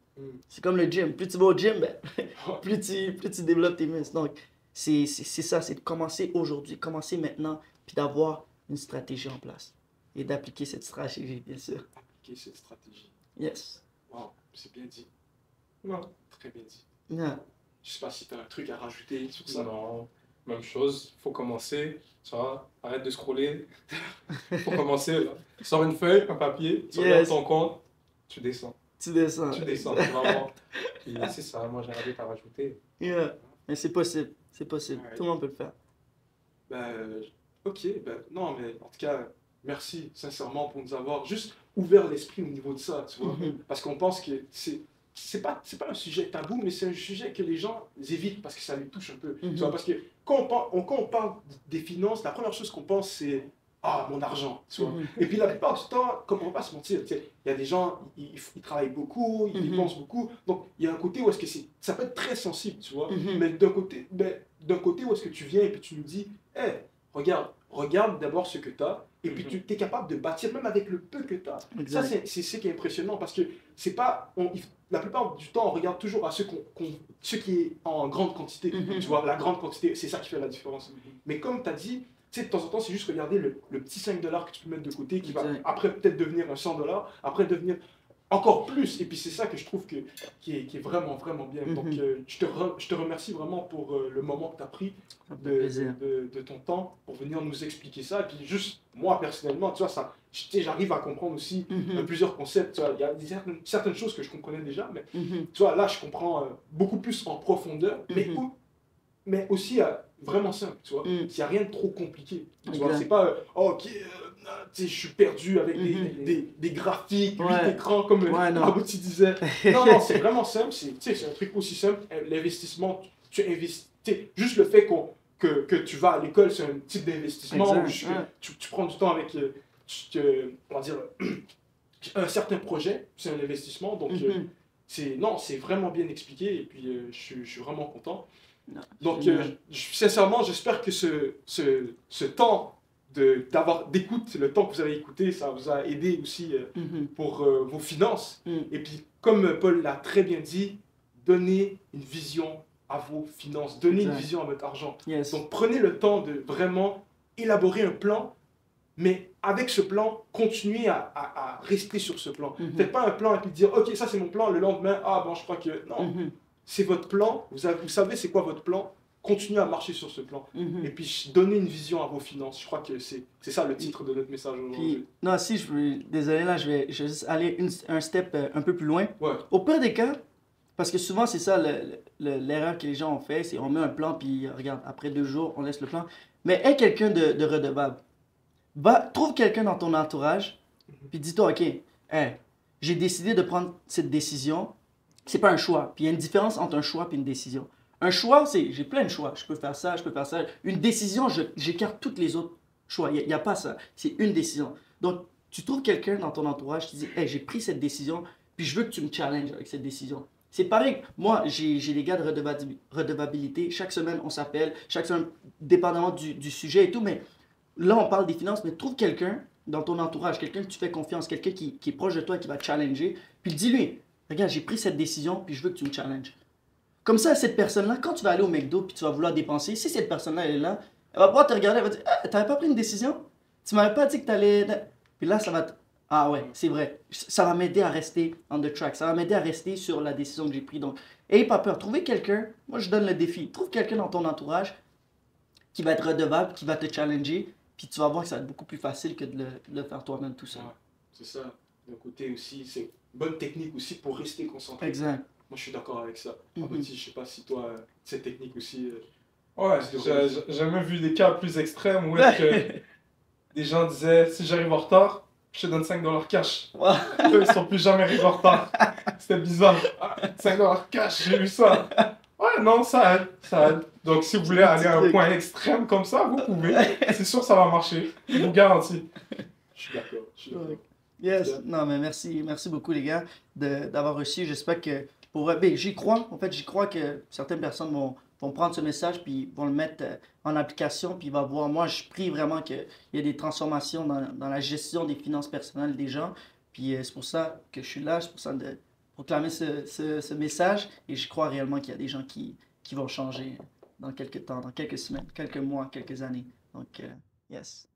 C'est comme le gym. Plus tu vas au gym, ben, plus tu développes tes muscles. Donc, c'est ça, c'est de commencer aujourd'hui, commencer maintenant, puis d'avoir une stratégie en place. Et d'appliquer cette stratégie, bien sûr. Appliquer cette stratégie. Yes. Wow, c'est bien dit. Non. Très bien dit. Yeah. Je sais pas si tu as un truc à rajouter sur ça. Non, même chose, faut commencer, tu vois, arrête de scroller, faut commencer, là. Sors une feuille, un papier, tu regardes ton compte, tu descends. Tu descends. Vraiment. Puis c'est ça, moi j'ai rien à rajouter. Yeah. Mais c'est possible, c'est possible. Ouais. Tout le monde peut le faire. Ok, non, mais en tout cas, merci sincèrement pour nous avoir juste ouvert l'esprit au niveau de ça, tu vois. Parce qu'on pense que c'est pas un sujet tabou, mais c'est un sujet que les gens évitent parce que ça les touche un peu. Tu vois, parce que quand on parle des finances, la première chose qu'on pense, c'est ah, mon argent, tu vois. Et puis la plupart du temps, comme on va pas se mentir, il y a des gens, ils travaillent beaucoup, ils dépensent beaucoup. Donc il y a un côté où est-ce que ça peut être très sensible, tu vois. Mais d'un côté où est-ce que tu viens et puis tu nous dis, hé, regarde d'abord ce que tu as, et puis tu es capable de bâtir même avec le peu que tu as. Ça, c'est ce qui est impressionnant parce que c'est pas. La plupart du temps, on regarde toujours à ce qui est en grande quantité. Tu vois, la grande quantité, c'est ça qui fait la différence. Mais comme tu as dit, tu sais, de temps en temps, c'est juste regarder le petit 5 $ que tu peux mettre de côté qui va après peut-être devenir un 100 $, après devenir encore plus. Et puis c'est ça que je trouve qui est vraiment, vraiment bien. Donc je te remercie vraiment pour le moment que tu as pris de ton temps pour venir nous expliquer ça. Et puis juste, moi personnellement, tu vois, j'arrive à comprendre aussi plusieurs concepts. Tu vois, il y a certaines choses que je comprenais déjà, mais tu vois, là, je comprends beaucoup plus en profondeur, mais aussi vraiment simple, tu vois. Il n'y a rien de trop compliqué. Tu vois, c'est pas, ok, je suis perdu avec des graphiques, 8 écrans, comme Abouti disait. Non, c'est vraiment simple. C'est un truc aussi simple. L'investissement, tu investis. Juste le fait que tu vas à l'école, c'est un type d'investissement où Exact, ouais. tu prends du temps avec, on va dire, un certain projet, c'est un investissement. Donc, non, c'est vraiment bien expliqué et puis je suis vraiment content. Non, Donc, génial. sincèrement, j'espère que ce temps d'écoute, le temps que vous avez écouté, ça vous a aidé aussi pour vos finances. Et puis, comme Paul l'a très bien dit, donnez une vision à vos finances, donnez une vision à votre argent. Yes. Donc, prenez le temps de vraiment élaborer un plan, mais avec ce plan, continuez à rester sur ce plan. Faites pas un plan et puis dire, ok, ça c'est mon plan, le lendemain, ah bon, je crois que... Non, c'est votre plan, vous savez c'est quoi votre plan, continuez à marcher sur ce plan. Et puis, donnez une vision à vos finances. Je crois que c'est ça le titre de notre message aujourd'hui. Non, si, désolé, là, je vais juste aller un step un peu plus loin. Ouais. Au pire des cas, parce que souvent, c'est ça l'erreur que les gens ont fait, c'est on met un plan, puis regarde, après 2 jours, on laisse le plan. Mais aie quelqu'un de redevable. Trouve quelqu'un dans ton entourage, puis dis-toi, ok, hey, j'ai décidé de prendre cette décision. C'est pas un choix. Puis il y a une différence entre un choix et une décision. Un choix, c'est, j'ai plein de choix. Je peux faire ça, je peux faire ça. Une décision, j'écarte tous les autres choix. Il n'y a pas ça. C'est une décision. Donc, tu trouves quelqu'un dans ton entourage qui dit, hey, j'ai pris cette décision, puis je veux que tu me challenges avec cette décision. C'est pareil. Moi, j'ai des gars de redevabilité. Chaque semaine, on s'appelle. Chaque semaine, dépendamment du sujet et tout. Mais là, on parle des finances. Mais trouve quelqu'un dans ton entourage, quelqu'un que tu fais confiance, quelqu'un qui est proche de toi et qui va te challenger. Puis dis-lui, regarde, j'ai pris cette décision, puis je veux que tu me challenges. Comme ça, cette personne-là, quand tu vas aller au McDo, puis tu vas vouloir dépenser, si cette personne-là, elle est là, elle va pouvoir te regarder, elle va dire, ah, t'avais pas pris une décision? Tu m'avais pas dit que t'allais... Puis là, ça va te... Ah ouais, c'est vrai. Ça va m'aider à rester on the track. Ça va m'aider à rester sur la décision que j'ai prise. Donc, ayez pas peur. Trouvez quelqu'un. Moi, je donne le défi. Trouve quelqu'un dans ton entourage qui va être redevable, qui va te challenger. Puis tu vas voir que ça va être beaucoup plus facile que de le faire toi-même tout seul. Ouais, c'est ça. D'un côté aussi, c'est une bonne technique aussi pour rester concentré. Exact. Moi, je suis d'accord avec ça. Petit, je sais pas si toi, cette technique aussi... Ouais, j'ai jamais vu des cas plus extrêmes où est-ce que des gens disaient, si j'arrive en retard, je te donne $5 cash. Eux, ils sont plus jamais arrivés en retard. C'était bizarre. Ah, $5 cash, j'ai vu ça. Ouais, non, ça aide, ça aide. Donc, si vous voulez aller à un point extrême comme ça, vous pouvez. C'est sûr, ça va marcher. Je vous garantis. Je suis d'accord. Yes. Non, mais merci beaucoup, les gars, d'avoir reçu. J'espère que ben, j'y crois. En fait, j'y crois que certaines personnes vont prendre ce message puis vont le mettre en application puis va voir. Moi, je prie vraiment qu'il y ait des transformations dans la gestion des finances personnelles des gens. Puis c'est pour ça que je suis là. C'est pour ça de proclamer ce message. Et je crois réellement qu'il y a des gens qui vont changer dans quelques temps, dans quelques semaines, quelques mois, quelques années. Donc, yes.